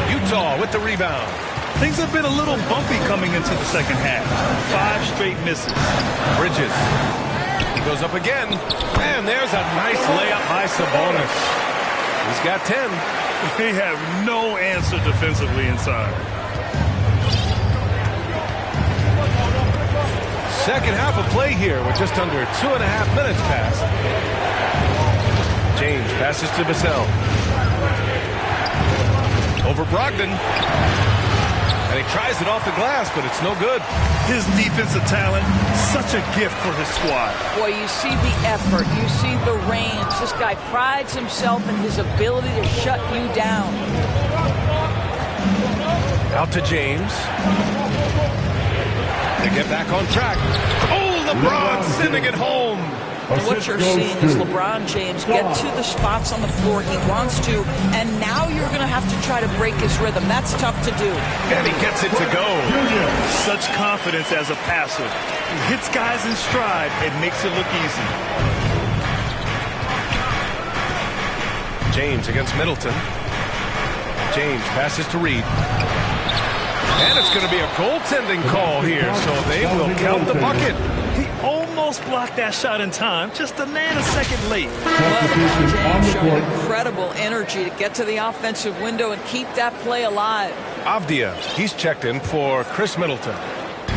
Utah with the rebound. Things have been a little bumpy coming into the second half. 5 straight misses. Bridges. He goes up again. And there's a nice layup by Sabonis. He's got 10. They have no answer defensively inside. Second half of play here with just under 2.5 minutes passed. James passes to Vassell. Over Brogdon. And he tries it off the glass, but it's no good. His defensive talent, such a gift for his squad. Boy, you see the effort. You see the range. This guy prides himself in his ability to shut you down. Out to James. They get back on track. Oh, LeBron sending it home. And what you're seeing is LeBron James get to the spots on the floor he wants to, and now you're going to have to try to break his rhythm. That's tough to do. And he gets it to go. Such confidence as a passer. He hits guys in stride and makes it look easy. James against Middleton. James passes to Reed. And it's going to be a goaltending call here, so they will count the bucket. He almost blocked that shot in time, just a nanosecond late. Well, showing incredible energy to get to the offensive window and keep that play alive. Avdia, he's checked in for Chris Middleton.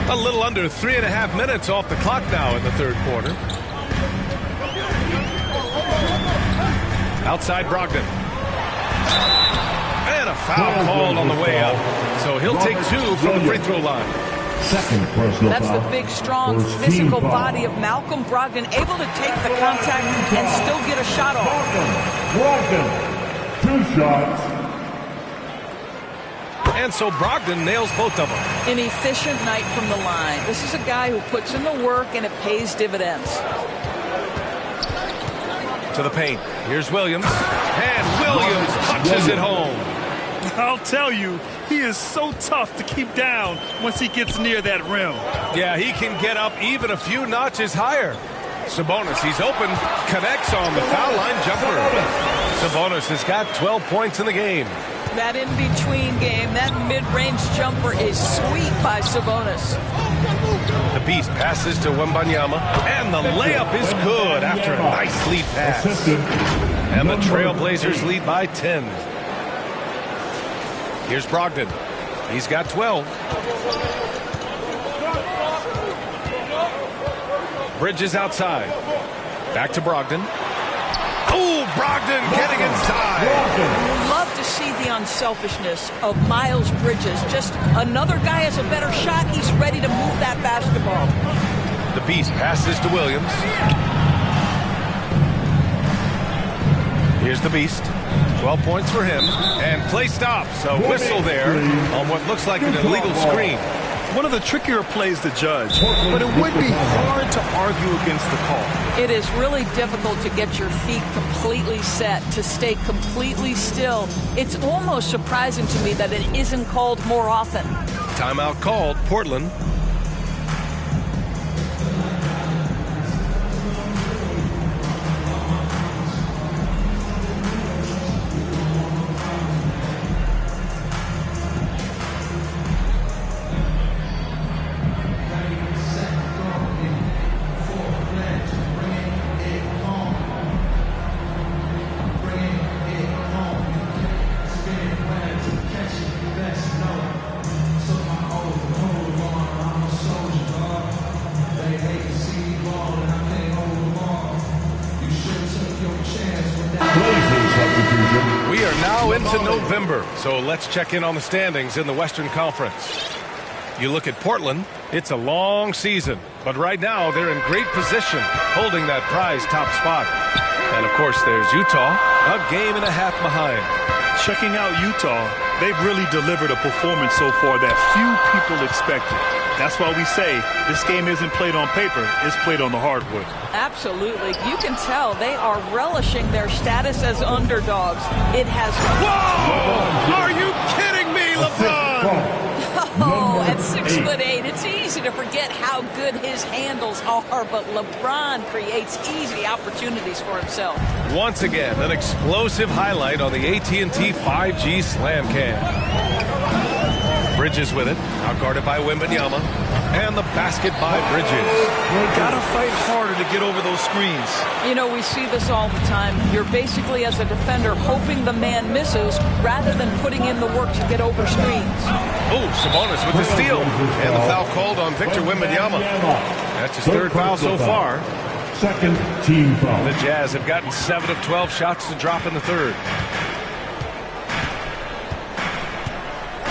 A little under 3.5 minutes off the clock now in the third quarter. Outside Brogdon. And a foul called on the way up. So he'll take 2 from the free throw line. Second personal That's foul. the big, strong, First team physical foul. body of Malcolm Brogdon, able to take the contact and still get a shot off. Brogdon, 2 shots. And so Brogdon nails both of them. An efficient night from the line. This is a guy who puts in the work and it pays dividends. To the paint. Here's Williams. And Williams punches it home. I'll tell you, he is so tough to keep down once he gets near that rim. Yeah, he can get up even a few notches higher. Sabonis, he's open, connects on the foul line jumper. Sabonis has got 12 points in the game. That in-between game, that mid-range jumper is sweet by Sabonis. The Beast passes to Wembanyama, and the layup is good after a nice lead pass. And the Trailblazers lead by 10. Here's Brogdon. He's got 12. Bridges outside. Back to Brogdon. Oh, Brogdon getting inside. Love to see the unselfishness of Miles Bridges. Just another guy has a better shot. He's ready to move that basketball. The Beast passes to Williams. Here's the Beast. 12 points for him. And play stops. A whistle there on what looks like an illegal screen. One of the trickier plays to judge, but it would be hard to argue against the call. It is really difficult to get your feet completely set, to stay completely still. It's almost surprising to me that it isn't called more often. Timeout called, Portland. We are now into November, so let's check in on the standings in the Western Conference. You look at Portland, it's a long season, but right now they're in great position, holding that prize top spot. And of course there's Utah, a game and a half behind. Checking out Utah, they've really delivered a performance so far that few people expected. That's why we say this game isn't played on paper, it's played on the hardwood. Absolutely. You can tell they are relishing their status as underdogs. It has... Whoa! Are you kidding me, LeBron? Oh, at 6'8", it's easy to forget how good his handles are, but LeBron creates easy opportunities for himself. Once again, an explosive highlight on the AT&T 5G Slam Cam. Bridges with it, outguarded by Wembanyama, and the basket by Bridges. Gotta fight harder to get over those screens. You know, we see this all the time. You're basically, as a defender, hoping the man misses rather than putting in the work to get over screens. Oh, Sabonis with the steal, and the foul called on Victor Wembanyama. That's his third foul so far. Second team foul. The Jazz have gotten 7 of 12 shots to drop in the third.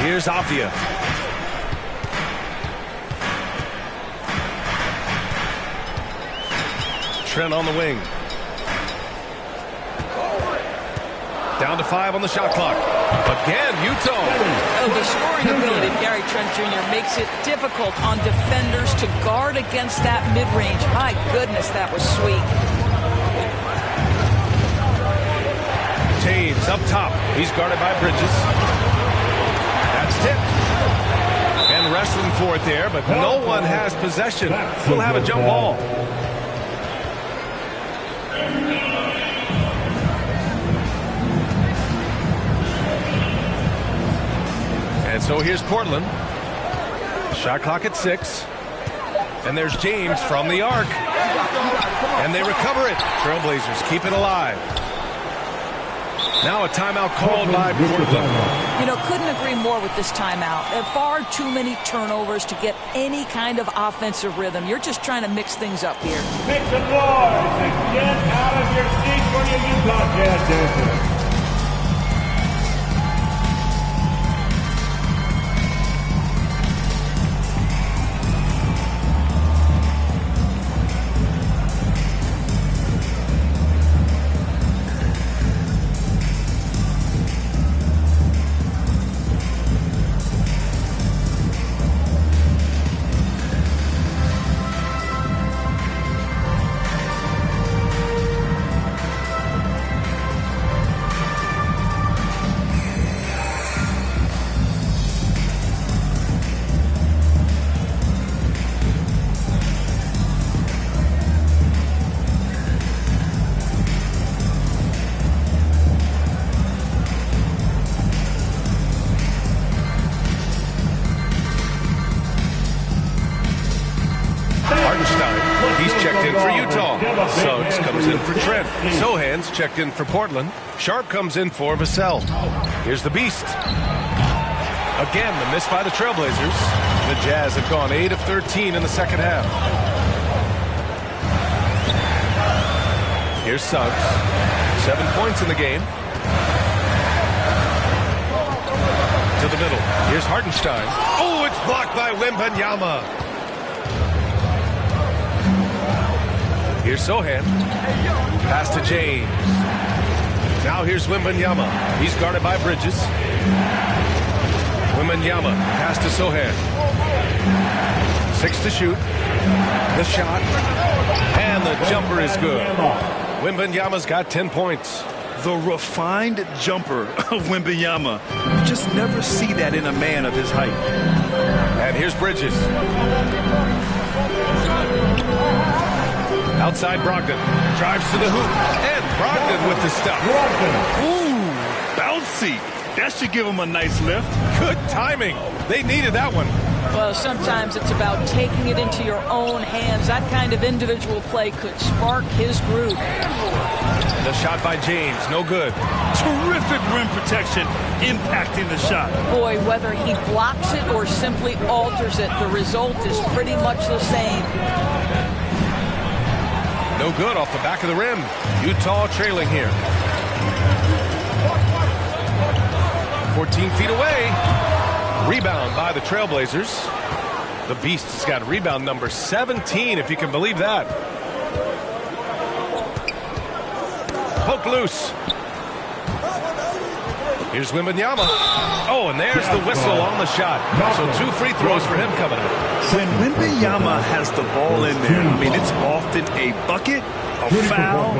Here's Avdia. Trent on the wing. Down to 5 on the shot clock. Again, Utah. Oh, the scoring ability of Gary Trent Jr. makes it difficult on defenders to guard against that mid-range. My goodness, that was sweet. James up top. He's guarded by Bridges. That's tipped. And wrestling for it there, but no one has possession. We'll have a jump ball. And so here's Portland. Shot clock at 6. And there's James from the arc. And they recover it. Trailblazers keep it alive. Now a timeout called by Portland. You know, couldn't agree more with this timeout. There are far too many turnovers to get any kind of offensive rhythm. You're just trying to mix things up here. Make some noise and get out of your seat for your Utah Jazz dancers. Hardenstein, he's checked in for Utah. Suggs comes in for Trent. Sohan's checked in for Portland. Sharp comes in for Vassell. Here's the Beast. Again, the miss by the Trailblazers. The Jazz have gone 8 of 13 in the second half. Here's Suggs. 7 points in the game. To the middle. Here's Hardenstein. Oh, it's blocked by Wembanyama. Here's Sohan. Pass to James. Now here's Wembanyama. He's guarded by Bridges. Wembanyama. Pass to Sohan. 6 to shoot. The shot. And the jumper is good. Wembanyama's got 10 points. The refined jumper of Wembanyama. You just never see that in a man of his height. And here's Bridges. Outside Brogdon. Drives to the hoop. And Brogdon with the stuff. Ooh, bouncy. That should give him a nice lift. Good timing. They needed that one. Well, sometimes it's about taking it into your own hands. That kind of individual play could spark his groove. The shot by James, no good. Terrific rim protection, impacting the shot. Boy, whether he blocks it or simply alters it, the result is pretty much the same. No good off the back of the rim. Utah trailing here. 14 feet away. Rebound by the Trailblazers. The Beast has got rebound number 17, if you can believe that. Poke loose. Here's Wembanyama. Oh, and there's the whistle on the shot. So 2 free throws for him coming up. When Wembanyama has the ball in there, I mean, it's often a bucket, a foul,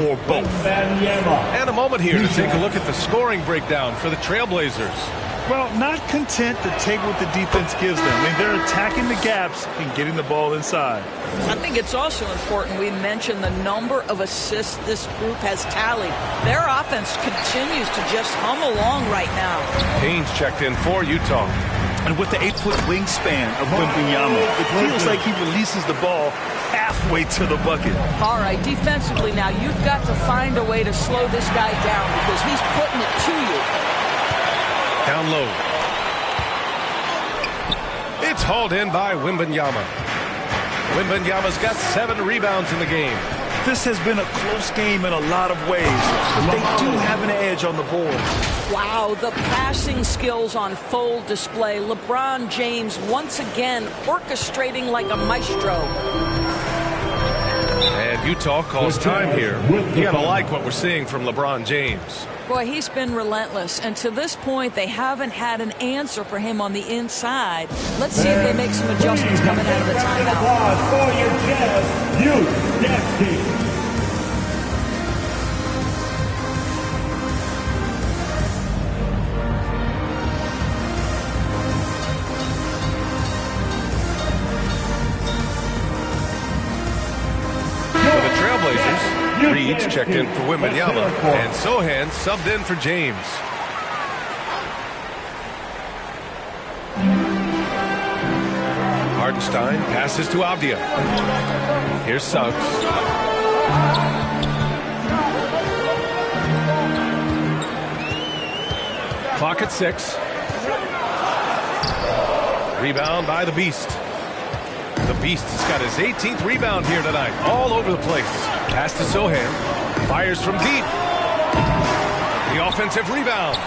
or both. And a moment here to take a look at the scoring breakdown for the Trailblazers. Well, not content to take what the defense gives them. I mean, they're attacking the gaps and getting the ball inside. I think it's also important we mention the number of assists this group has tallied. Their offense continues to just hum along right now. Haynes checked in for Utah. And with the 8-foot wingspan of Wembanyama, it feels like he releases the ball halfway to the bucket. All right, defensively now, you've got to find a way to slow this guy down because he's putting it to you. Down low. It's hauled in by Wembanyama. Wembanyama's got 7 rebounds in the game. This has been a close game in a lot of ways, but they do have an edge on the board. Wow, the passing skills on full display. LeBron James once again orchestrating like a maestro. And Utah calls time here. You gotta like what we're seeing from LeBron James. Boy, he's been relentless, and to this point, they haven't had an answer for him on the inside. Let's see if they make some adjustments coming out of the timeout. For your Jazz, Jazz team. Reed's checked in for Wembanyama, and Sohan subbed in for James. Hardenstein passes to Avdia. Here's Suggs. Clock at 6. Rebound by the Beast. The Beast has got his 18th rebound here tonight, all over the place. Pass to Sohan. Fires from deep. The offensive rebound.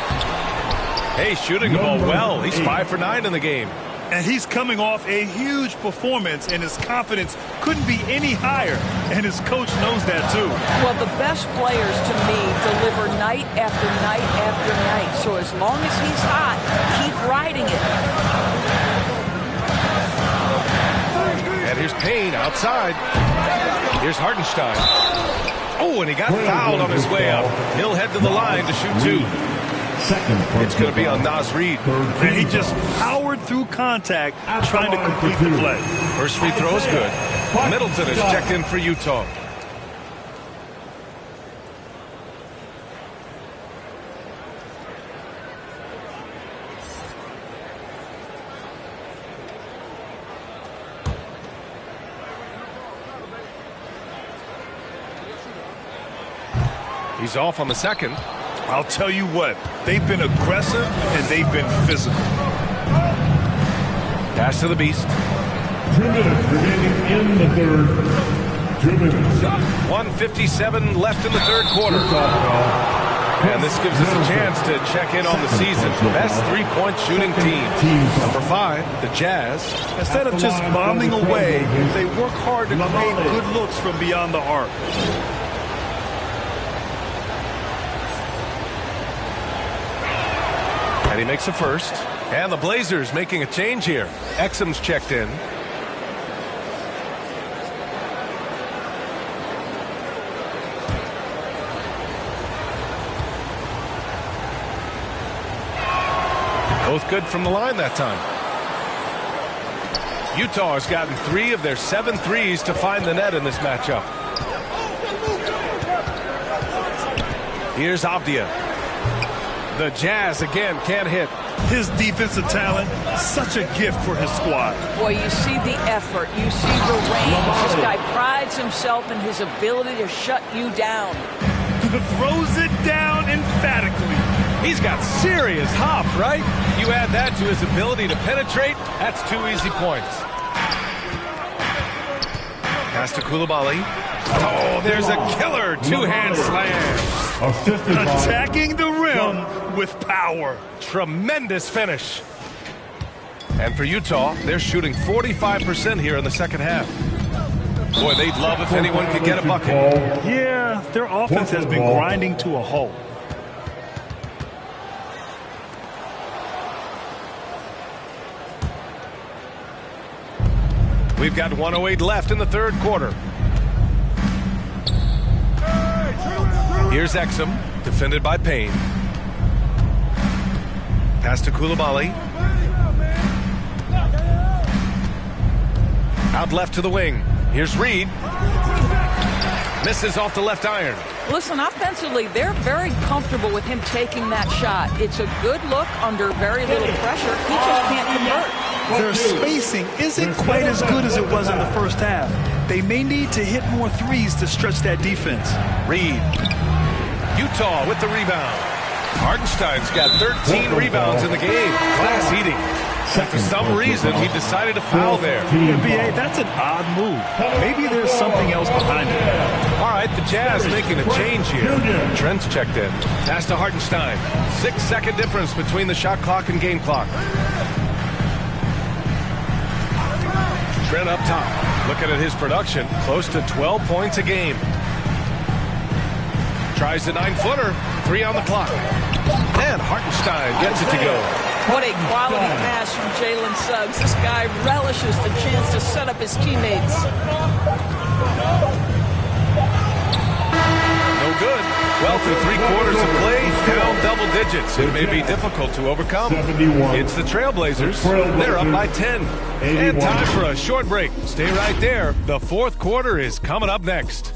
Hey, shooting the ball well. He's 5 for 9 in the game. And he's coming off a huge performance, and his confidence couldn't be any higher. And his coach knows that, too. Well, the best players, to me, deliver night after night after night. So as long as he's hot, keep riding it. And here's Payne outside. Here's Hardenstein. Oh, and he got fouled on his way up. He'll head to the line to shoot 2. It's going to be on Naz Reid. And he just powered through contact trying to complete the play. First free throw is good. Middleton is checked in for Utah. He's off on the second. I'll tell you what, they've been aggressive and they've been physical. Pass to the Beast. 2 minutes remaining in the third. 2 minutes. 1:57 left in the third quarter. And this gives us a chance to check in on the season's best three-point shooting team. Number 5, the Jazz. Instead of just bombing away, they work hard to create good looks from beyond the arc. And he makes a first. And the Blazers making a change here. Exum's checked in. Both good from the line that time. Utah has gotten 3 of their 7 threes to find the net in this matchup. Here's Avdia. The Jazz again can't hit. His defensive talent, such a gift for his squad. Boy, you see the effort. You see the range. This guy prides himself in his ability to shut you down. Throws it down emphatically. He's got serious hop, right? You add that to his ability to penetrate, that's 2 easy points. Pass to Coulibaly. Oh, there's a killer 2-hand slam. Attacking the rim with power. Tremendous finish. And for Utah, they're shooting 45% here in the second half. Boy, they'd love if anyone could get a bucket. Yeah, their offense has been grinding to a halt. We've got 1:08 left in the third quarter. Here's Exum, defended by Payne. Pass to Coulibaly. Out left to the wing. Here's Reed. Misses off the left iron. Listen, offensively, they're very comfortable with him taking that shot. It's a good look under very little pressure. He just can't convert. Their spacing isn't quite as good as it was in the first half. They may need to hit more threes to stretch that defense. Reed. Utah with the rebound. Hartenstein's got 13 rebounds in the game. Class eating. And for some reason, he decided to foul there. NBA, that's an odd move. Maybe there's something else behind it. All right, the Jazz making a change here. Trent's checked in. Pass to Hartenstein. 6-second difference between the shot clock and game clock. Trent up top. Looking at his production, close to 12 points a game. Tries the 9-footer. 3 on the clock. And Hartenstein gets it to go. What a quality pass from Jalen Suggs. This guy relishes the chance to set up his teammates. No good. Well, through 3 quarters of play, down double digits. It may be difficult to overcome. It's the Trailblazers. They're up by 10. And time for a short break. Stay right there. The fourth quarter is coming up next.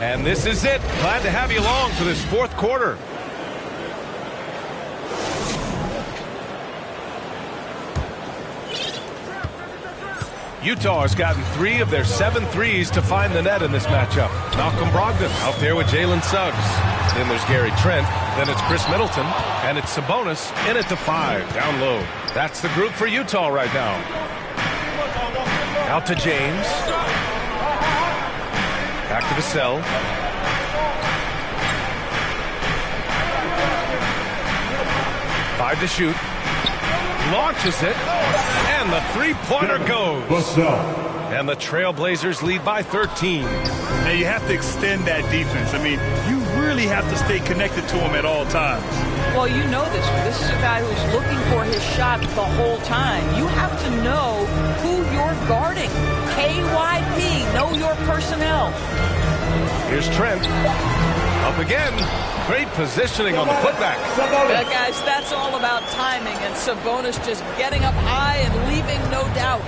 And this is it. Glad to have you along for this fourth quarter. Utah has gotten 3 of their 7 threes to find the net in this matchup. Malcolm Brogdon out there with Jalen Suggs. Then there's Gary Trent. Then it's Chris Middleton. And it's Sabonis in at the 5, down low. That's the group for Utah right now. Out to James. Back to Vassell. Five to shoot. Launches it. And the three-pointer goes. And the Trailblazers lead by 13. Now you have to extend that defense. I mean, you really have to stay connected to him at all times. Well, you know this. This is a guy who's looking for his shot the whole time. You have to know who you're guarding. KYP, know your personnel. Here's Trent. Up again. Great positioning on the putback. Guys, that's all about timing, and Sabonis just getting up high and leaving no doubt.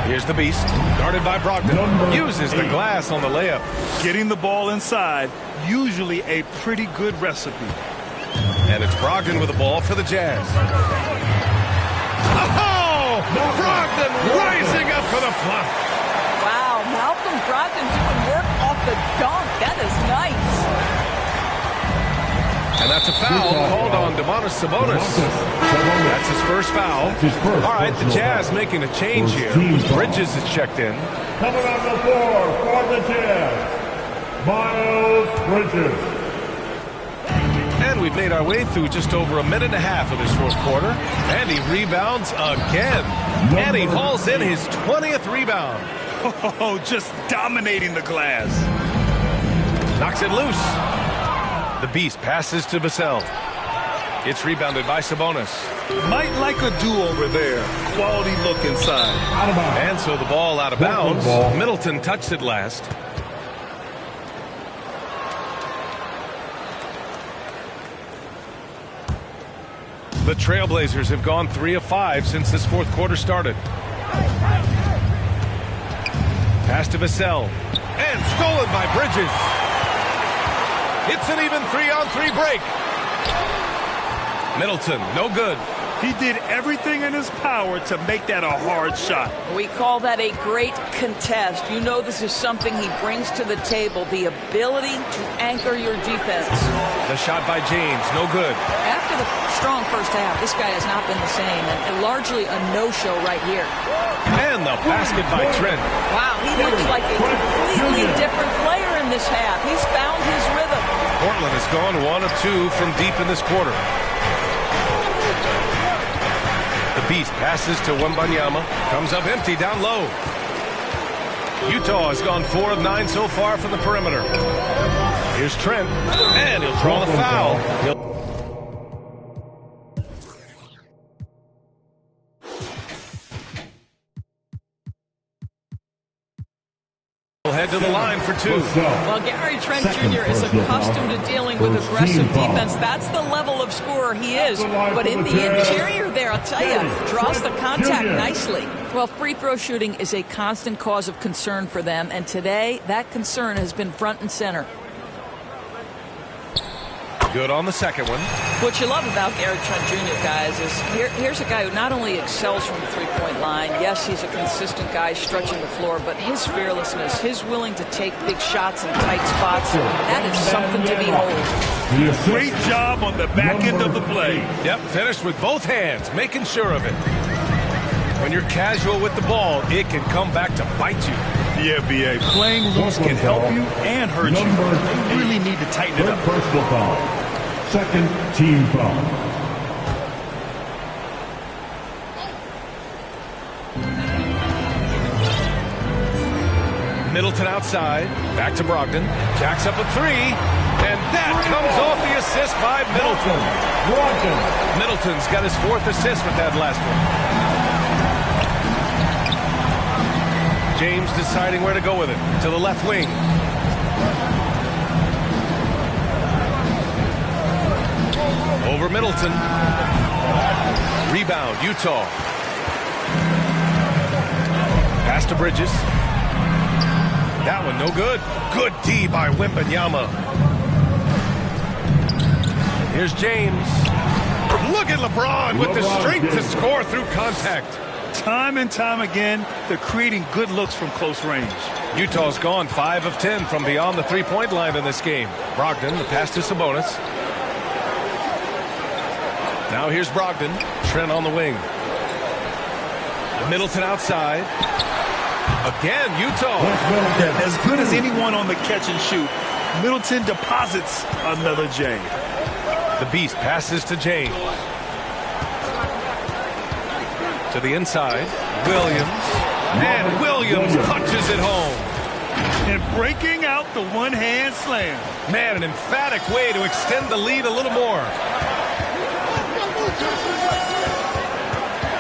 Here's the Beast, guarded by Brogdon. Uses the glass on the layup. Getting the ball inside, usually a pretty good recipe. And it's Brogdon with the ball for the Jazz. Oh! Brogdon rising up for the flush. Wow, Malcolm Brogdon doing work off the dunk. That is nice. And that's a foul called on Domantas Sabonis. That's his first foul. All right, the Jazz making a change here. Bridges is checked in. Coming on the floor for the Jazz, Miles Bridges. And we've made our way through just over a minute and a half of this fourth quarter. And he rebounds again. And he hauls in his 20th rebound. Oh, just dominating the glass. Knocks it loose. The Beast passes to Vassell. It's rebounded by Sabonis. Might like a do-over there. Quality look inside. And so the ball out of bounds. Middleton touched it last. The Trailblazers have gone 3 of 5 since this fourth quarter started. Pass to Vassell. And stolen by Bridges. It's an even 3-on-3 break. Middleton, no good. He did everything in his power to make that a hard shot. We call that a great contest. You know this is something he brings to the table, the ability to anchor your defense. The shot by James, no good. After the strong first half, this guy has not been the same, and largely a no-show right here. And the basket by Trent. Wow, he looks like a completely different player in this half. He's found his rhythm. Portland has gone 1 of 2 from deep in this quarter. The Beast passes to Wembanyama. Comes up empty down low. Utah has gone 4 of 9 so far from the perimeter. Here's Trent. And he'll draw the foul. He'll head to the line for 2. Well, Gary Trent Jr. is accustomed to dealing with aggressive defense. That's the level of scorer he is. But in the interior there, I'll tell you, draws the contact nicely. Well, free throw shooting is a constant cause of concern for them, and today that concern has been front and center. Good on the second one. What you love about Gary Trent Jr., guys, is here's a guy who not only excels from the three-point line. Yes, he's a consistent guy stretching the floor, but his fearlessness, his willing to take big shots in tight spots, that is something to behold. Great job on the back end of the play. Yep, finished with both hands, making sure of it. When you're casual with the ball, it can come back to bite you. Yeah, B.A. Playing loose can help you and hurt you. You really need to tighten it up. Personal foul. Second team foul. Middleton outside. Back to Brogdon. Jacks up a 3. And that comes off the assist by Middleton. Middleton's got his 4th assist with that last one. James deciding where to go with it. To the left wing. Over Middleton. Rebound, Utah. Pass to Bridges. That one no good. Good D by Wembanyama. Here's James. Look at LeBron with the strength to score through contact. Time and time again, they're creating good looks from close range. Utah's gone 5 of 10 from beyond the three-point line in this game. Brogdon, the pass to Sabonis. Now here's Brogdon. Trent on the wing. Middleton outside. Again, Utah. As good as anyone on the catch and shoot, Middleton deposits another J. The Beast passes to James. To the inside, Williams. And Williams punches it home. And breaking out the one-hand slam. Man, an emphatic way to extend the lead a little more.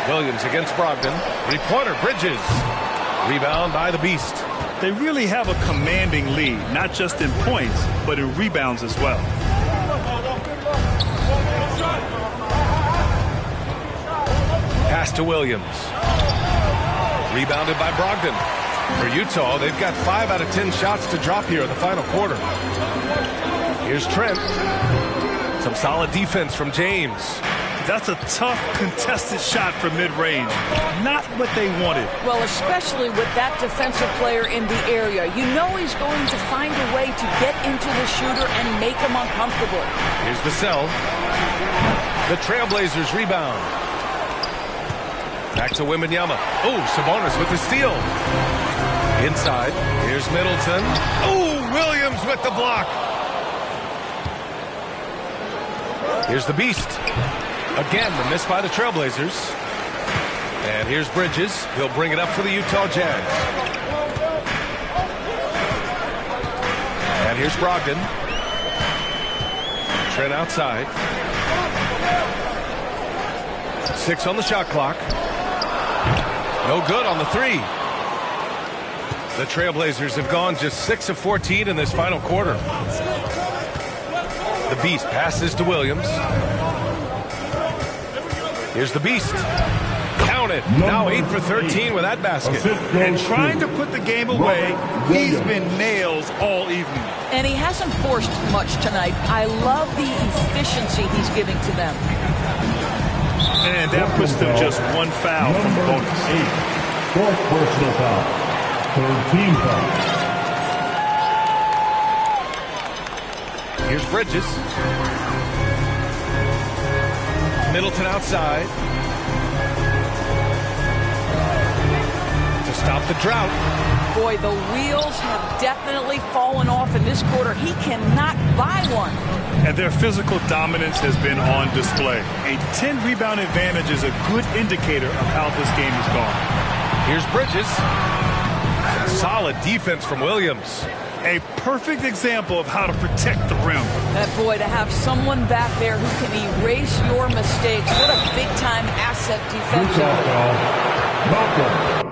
Williams against Brogdon. Three-pointer, Bridges. Rebound by the Beast. They really have a commanding lead, not just in points, but in rebounds as well. Pass to Williams. Rebounded by Brogdon. For Utah, they've got 5 out of 10 shots to drop here in the final quarter. Here's Trent. Some solid defense from James. That's a tough, contested shot from mid-range. Not what they wanted. Well, especially with that defensive player in the area. You know he's going to find a way to get into the shooter and make him uncomfortable. Here's Vassell. The Trailblazers rebound. Back to Wembanyama. Oh, Sabonis with the steal. Inside. Here's Middleton. Oh, Williams with the block. Here's the Beast. Again, the miss by the Trailblazers. And here's Bridges. He'll bring it up for the Utah Jazz. And here's Brogdon. Trent outside. 6 on the shot clock. No good on the 3. The Trailblazers have gone just 6 of 14 in this final quarter. The Beast passes to Williams. Here's the Beast. Count it. Now 8 for 13 with that basket. And trying to put the game away, he's been nails all evening. And he hasn't forced much tonight. I love the efficiency he's giving to them. And that puts them just 1 foul from the bonus. 8. 4th personal foul. 3rd team foul. Here's Bridges. Middleton outside. To stop the drought. Boy, the wheels have definitely fallen off in this quarter. He cannot buy one. And their physical dominance has been on display. A 10-rebound advantage is a good indicator of how this game has gone. Here's Bridges. Solid defense from Williams. A perfect example of how to protect the rim. That boy, to have someone back there who can erase your mistakes. What a big-time asset defensively. Malcolm.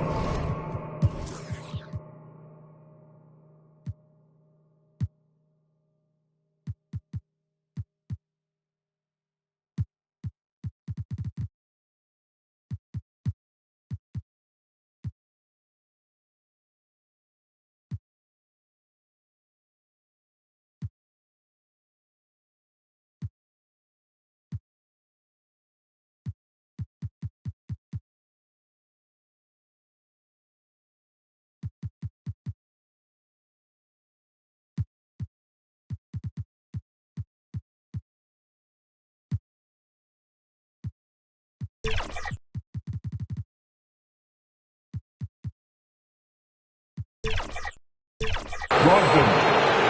Brogdon,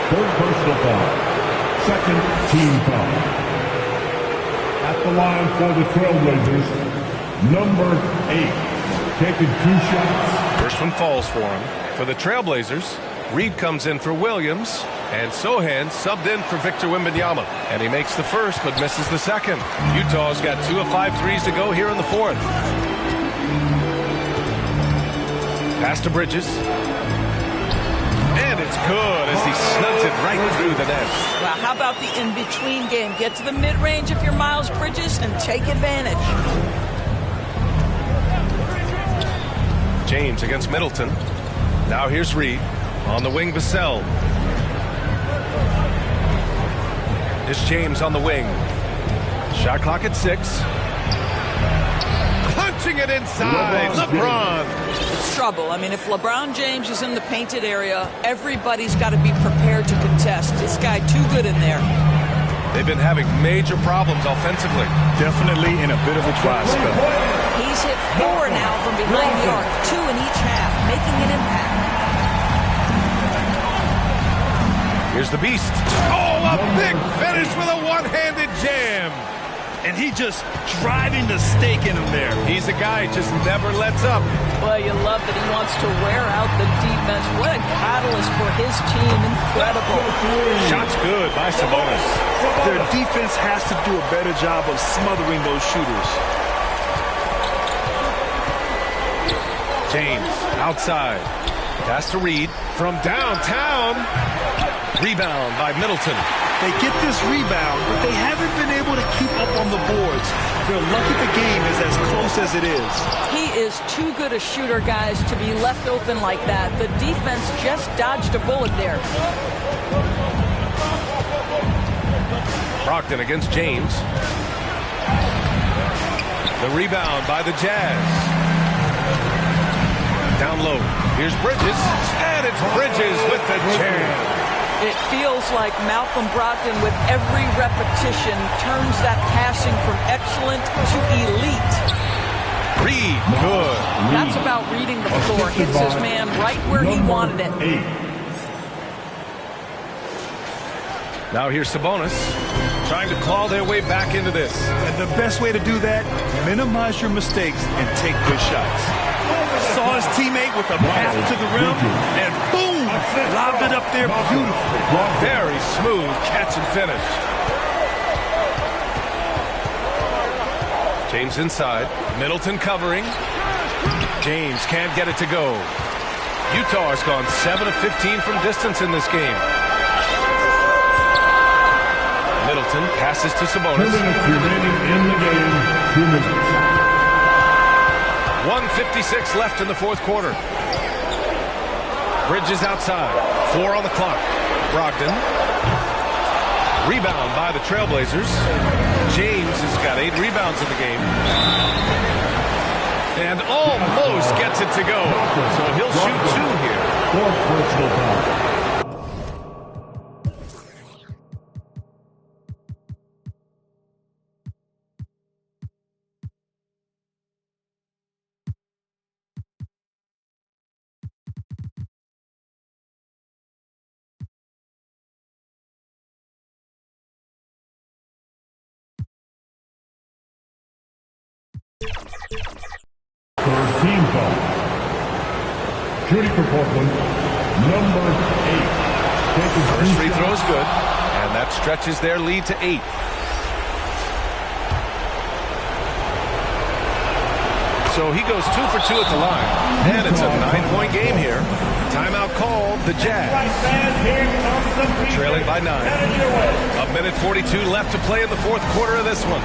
3rd personal foul. 2nd team foul. At the line for the Trailblazers, number 8, taking 2 shots. First one falls for him. For the Trailblazers, Reed comes in for Williams, and Sohan subbed in for Victor Wembanyama. And he makes the first, but misses the second. Utah's got 2 of 5 threes to go here in the 4th. Pass to Bridges. And it's good as he snugs it right through the net. Wow, how about the in-between game? Get to the mid-range if you're Miles Bridges and take advantage. James against Middleton. Now here's Reed. On the wing, Vassell. It's James on the wing. Shot clock at 6. Punching it inside. LeBron. It's trouble. I mean, if LeBron James is in the painted area, everybody's got to be prepared to contest. This guy too good in there. They've been having major problems offensively. Definitely in a bit of a dry spell. He's hit 4 now from behind the arc, 2 in each half, making an impact. Here's the Beast. Oh, a big finish with a one-handed jam. And he just driving the stake in him there. He's a guy who just never lets up. Well, you love that he wants to wear out the defense. What a catalyst for his team. Incredible. Shot's good by Sabonis. Their defense has to do a better job of smothering those shooters. James outside. Pass to Reed from downtown. Rebound by Middleton. They get this rebound, but they haven't been able to keep up on the boards. They're lucky the game is as close as it is. He is too good a shooter, guys, to be left open like that. The defense just dodged a bullet there. Brogdon against James. The rebound by the Jazz. Down low. Here's Bridges. And it's Bridges with the jam. It feels like Malcolm Brogdon, with every repetition, turns that passing from excellent to elite. Reed, good. That's about reading the floor. Hits his man right where he wanted it. Now here's Sabonis, trying to claw their way back into this. And the best way to do that, minimize your mistakes and take good shots. Saw his teammate with a pass to the rim, and boom, lobbed it up there beautifully. Very smooth catch and finish. James inside, Middleton covering. James can't get it to go. Utah has gone 7 of 15 from distance in this game. Middleton passes to Sabonis. 2 minutes remaining in the game. 2 minutes. 1:56 left in the fourth quarter. Bridges outside. 4 on the clock. Brogdon. Rebound by the Trailblazers. James has got 8 rebounds in the game. And almost gets it to go. So he'll shoot 2 here. 4 personal fouls. Third team foul. Shooting for Portland, number 8. First free throw is good, and that stretches their lead to 8. So he goes 2 for 2 at the line, and it's a 9-point game here. Timeout called, the Jazz. Trailing by 9. 1:42 left to play in the fourth quarter of this one.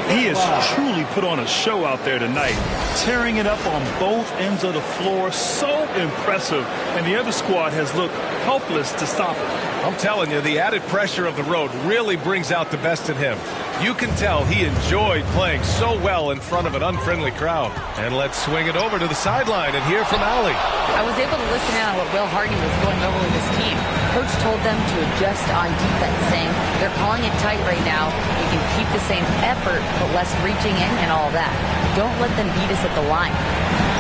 He has truly put on a show out there tonight, tearing it up on both ends of the floor. So impressive, and the other squad has looked helpless to stop it. I'm telling you, the added pressure of the road really brings out the best in him. You can tell he enjoyed playing so well in front of an unfriendly crowd. And let's swing it over to the sideline and hear from Allie. I was able to listen in on what Will Hardy was going over with his team. Coach told them to adjust on defense, saying they're calling it tight right now. We can keep the same effort, but less reaching in and all that. Don't let them beat us at the line.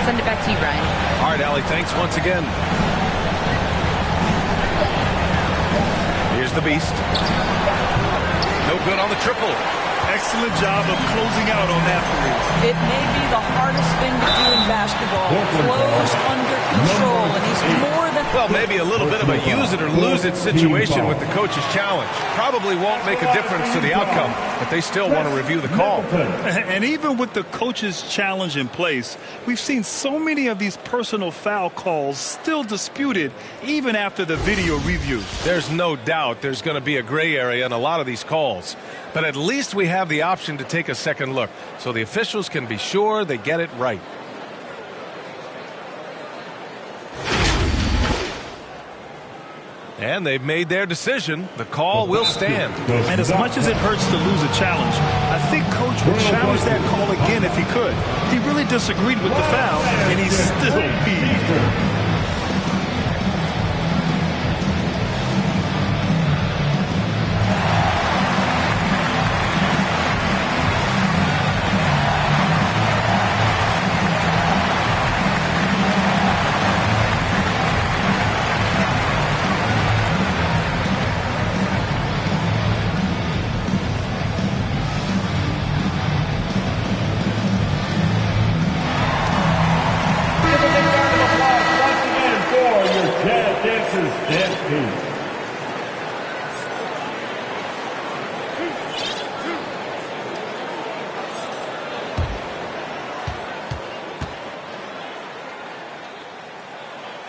Send it back to you, Brian. All right, Allie, thanks once again. Here's the Beast. No good on the triple. Excellent job of closing out on that three. It may be the hardest thing to do in basketball. Close under control, and he's more than... Well, maybe a little bit of a use it or lose it situation with the coach's challenge. Probably won't make a difference to the outcome, but they still want to review the call. And even with the coach's challenge in place, we've seen so many of these personal foul calls still disputed even after the video review. There's no doubt there's going to be a gray area in a lot of these calls. But at least we have the option to take a second look so the officials can be sure they get it right. And they've made their decision. The call will stand. And as much as it hurts to lose a challenge, I think Coach would challenge that call again if he could. He really disagreed with the foul, and he still beat.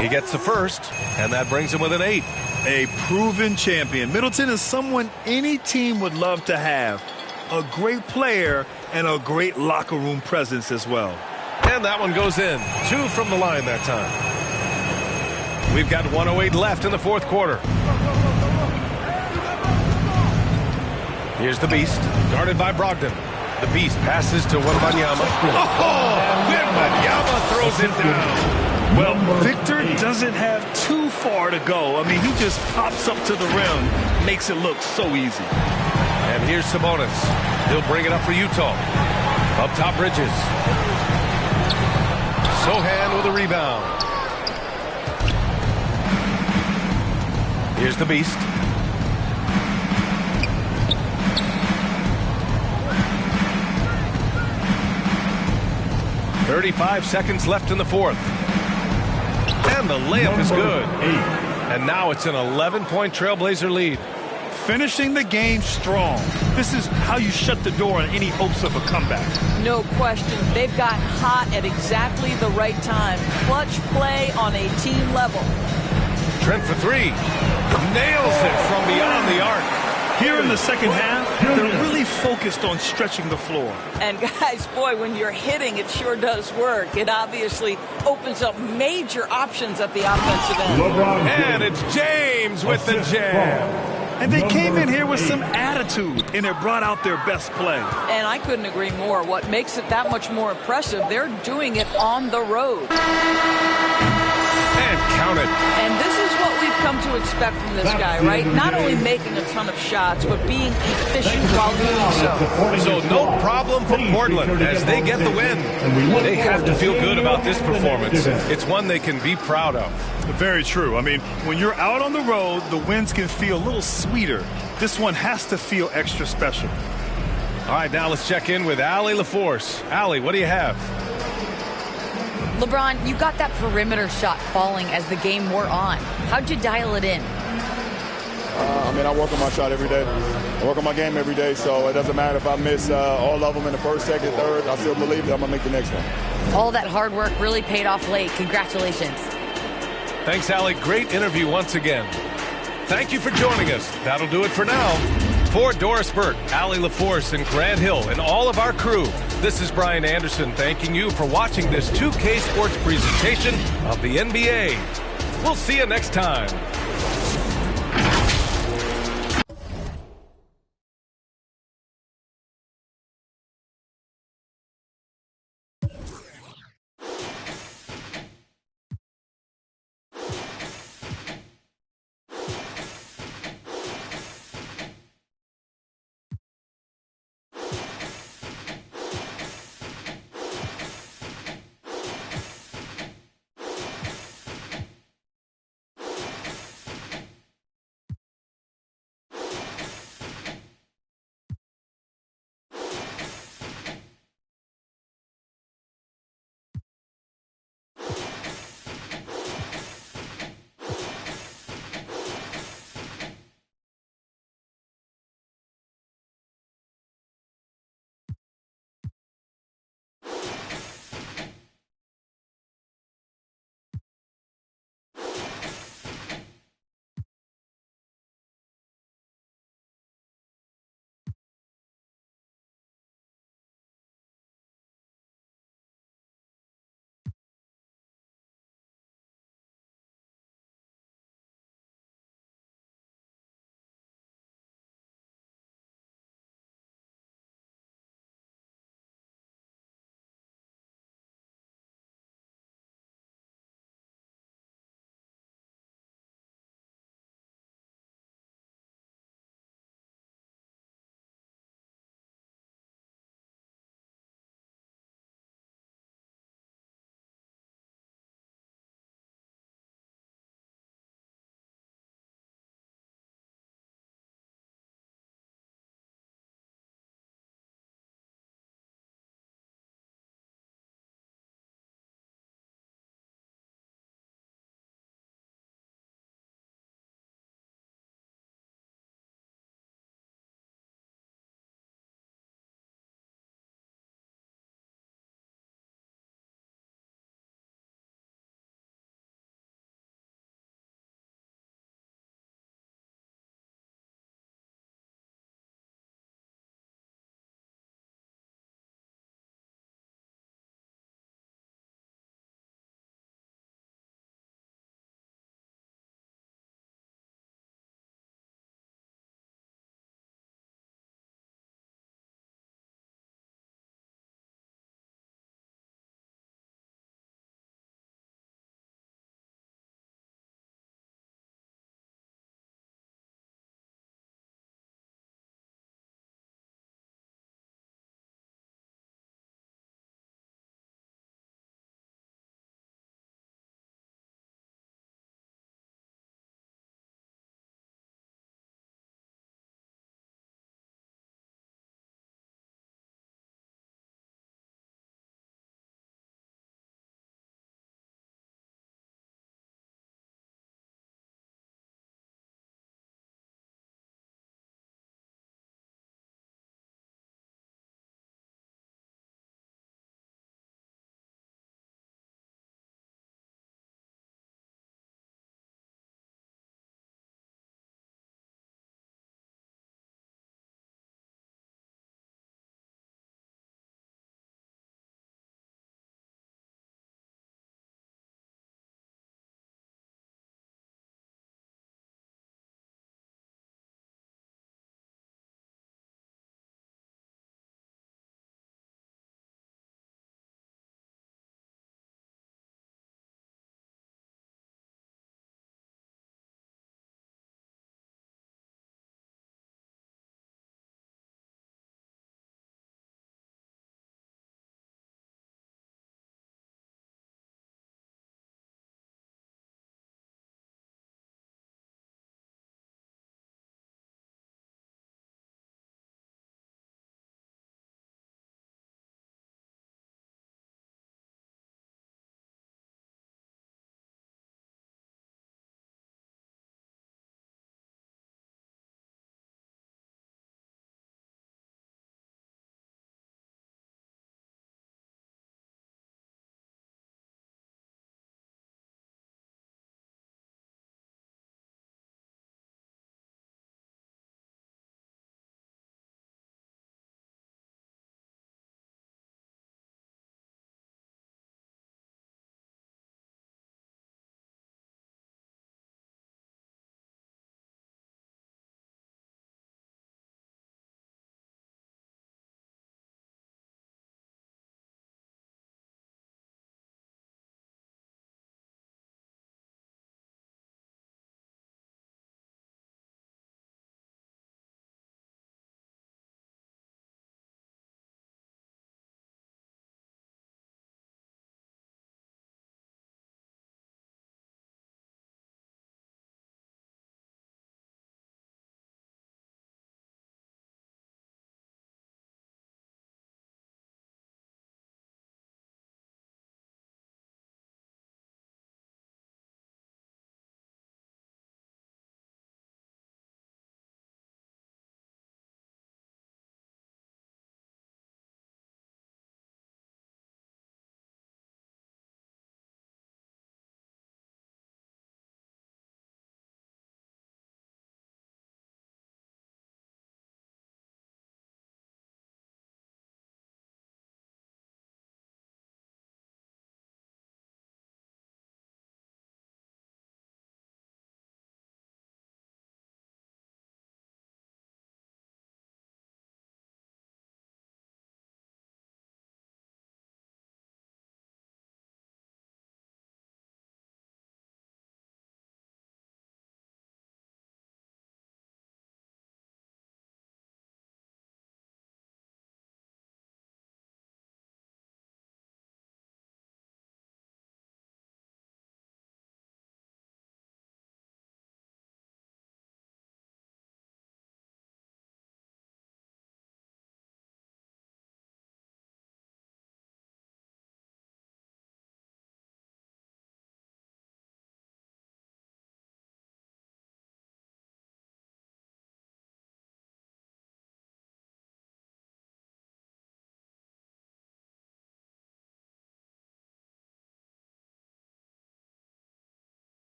He gets the first, and that brings him with an 8. A proven champion. Middleton is someone any team would love to have. A great player and a great locker room presence as well. And that one goes in. 2 from the line that time. We've got 1:08 left in the fourth quarter. Here's the Beast, guarded by Brogdon. The Beast passes to Wembanyama. Oh, Wembanyama throws it down. Well, Victor doesn't have too far to go. I mean, he just pops up to the rim, makes it look so easy. And here's Sabonis. He'll bring it up for Utah. Up top, Bridges. Sohan with a rebound. Here's the Beast. "35 seconds left in the fourth. And the layup is good. And now it's an 11-point Trailblazer lead. Finishing the game strong. This is how you shut the door on any hopes of a comeback. No question. They've got hot at exactly the right time. Clutch play on a team level. Trent for 3. Nails it from beyond the arc. Here in the second half, they're really focused on stretching the floor. And guys, boy, when you're hitting, it sure does work. It obviously opens up major options at the offensive end. And it's James with the jam. And they came in here with some attitude, and it brought out their best play. And I couldn't agree more. What makes it that much more impressive, they're doing it on the road. And count it. And this is what we've come to expect from this guy, right? Not only making a ton of shots, but being efficient while doing so. So no problem for Portland as they get the win. They have to feel good about this performance. It's one they can be proud of. Very true. I mean, when you're out on the road, the wins can feel a little sweeter. This one has to feel extra special. All right, now let's check in with Allie LaForce. Allie, what do you have? LeBron, you got that perimeter shot falling as the game wore on. How'd you dial it in? I work on my shot every day. I work on my game every day, so it doesn't matter if I miss all of them in the first, second, third. I still believe that I'm going to make the next one. All that hard work really paid off late. Congratulations. Thanks, Allie. Great interview once again. Thank you for joining us. That'll do it for now. For Doris Burke, Allie LaForce, and Grant Hill, and all of our crew, this is Brian Anderson thanking you for watching this 2K Sports presentation of the NBA. We'll see you next time.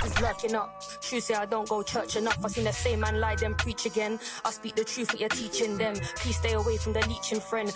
Is lurking up. True say I don't go church enough. I seen the same man lie then preach again. I speak the truth what you're teaching them. Please stay away from the leeching friend.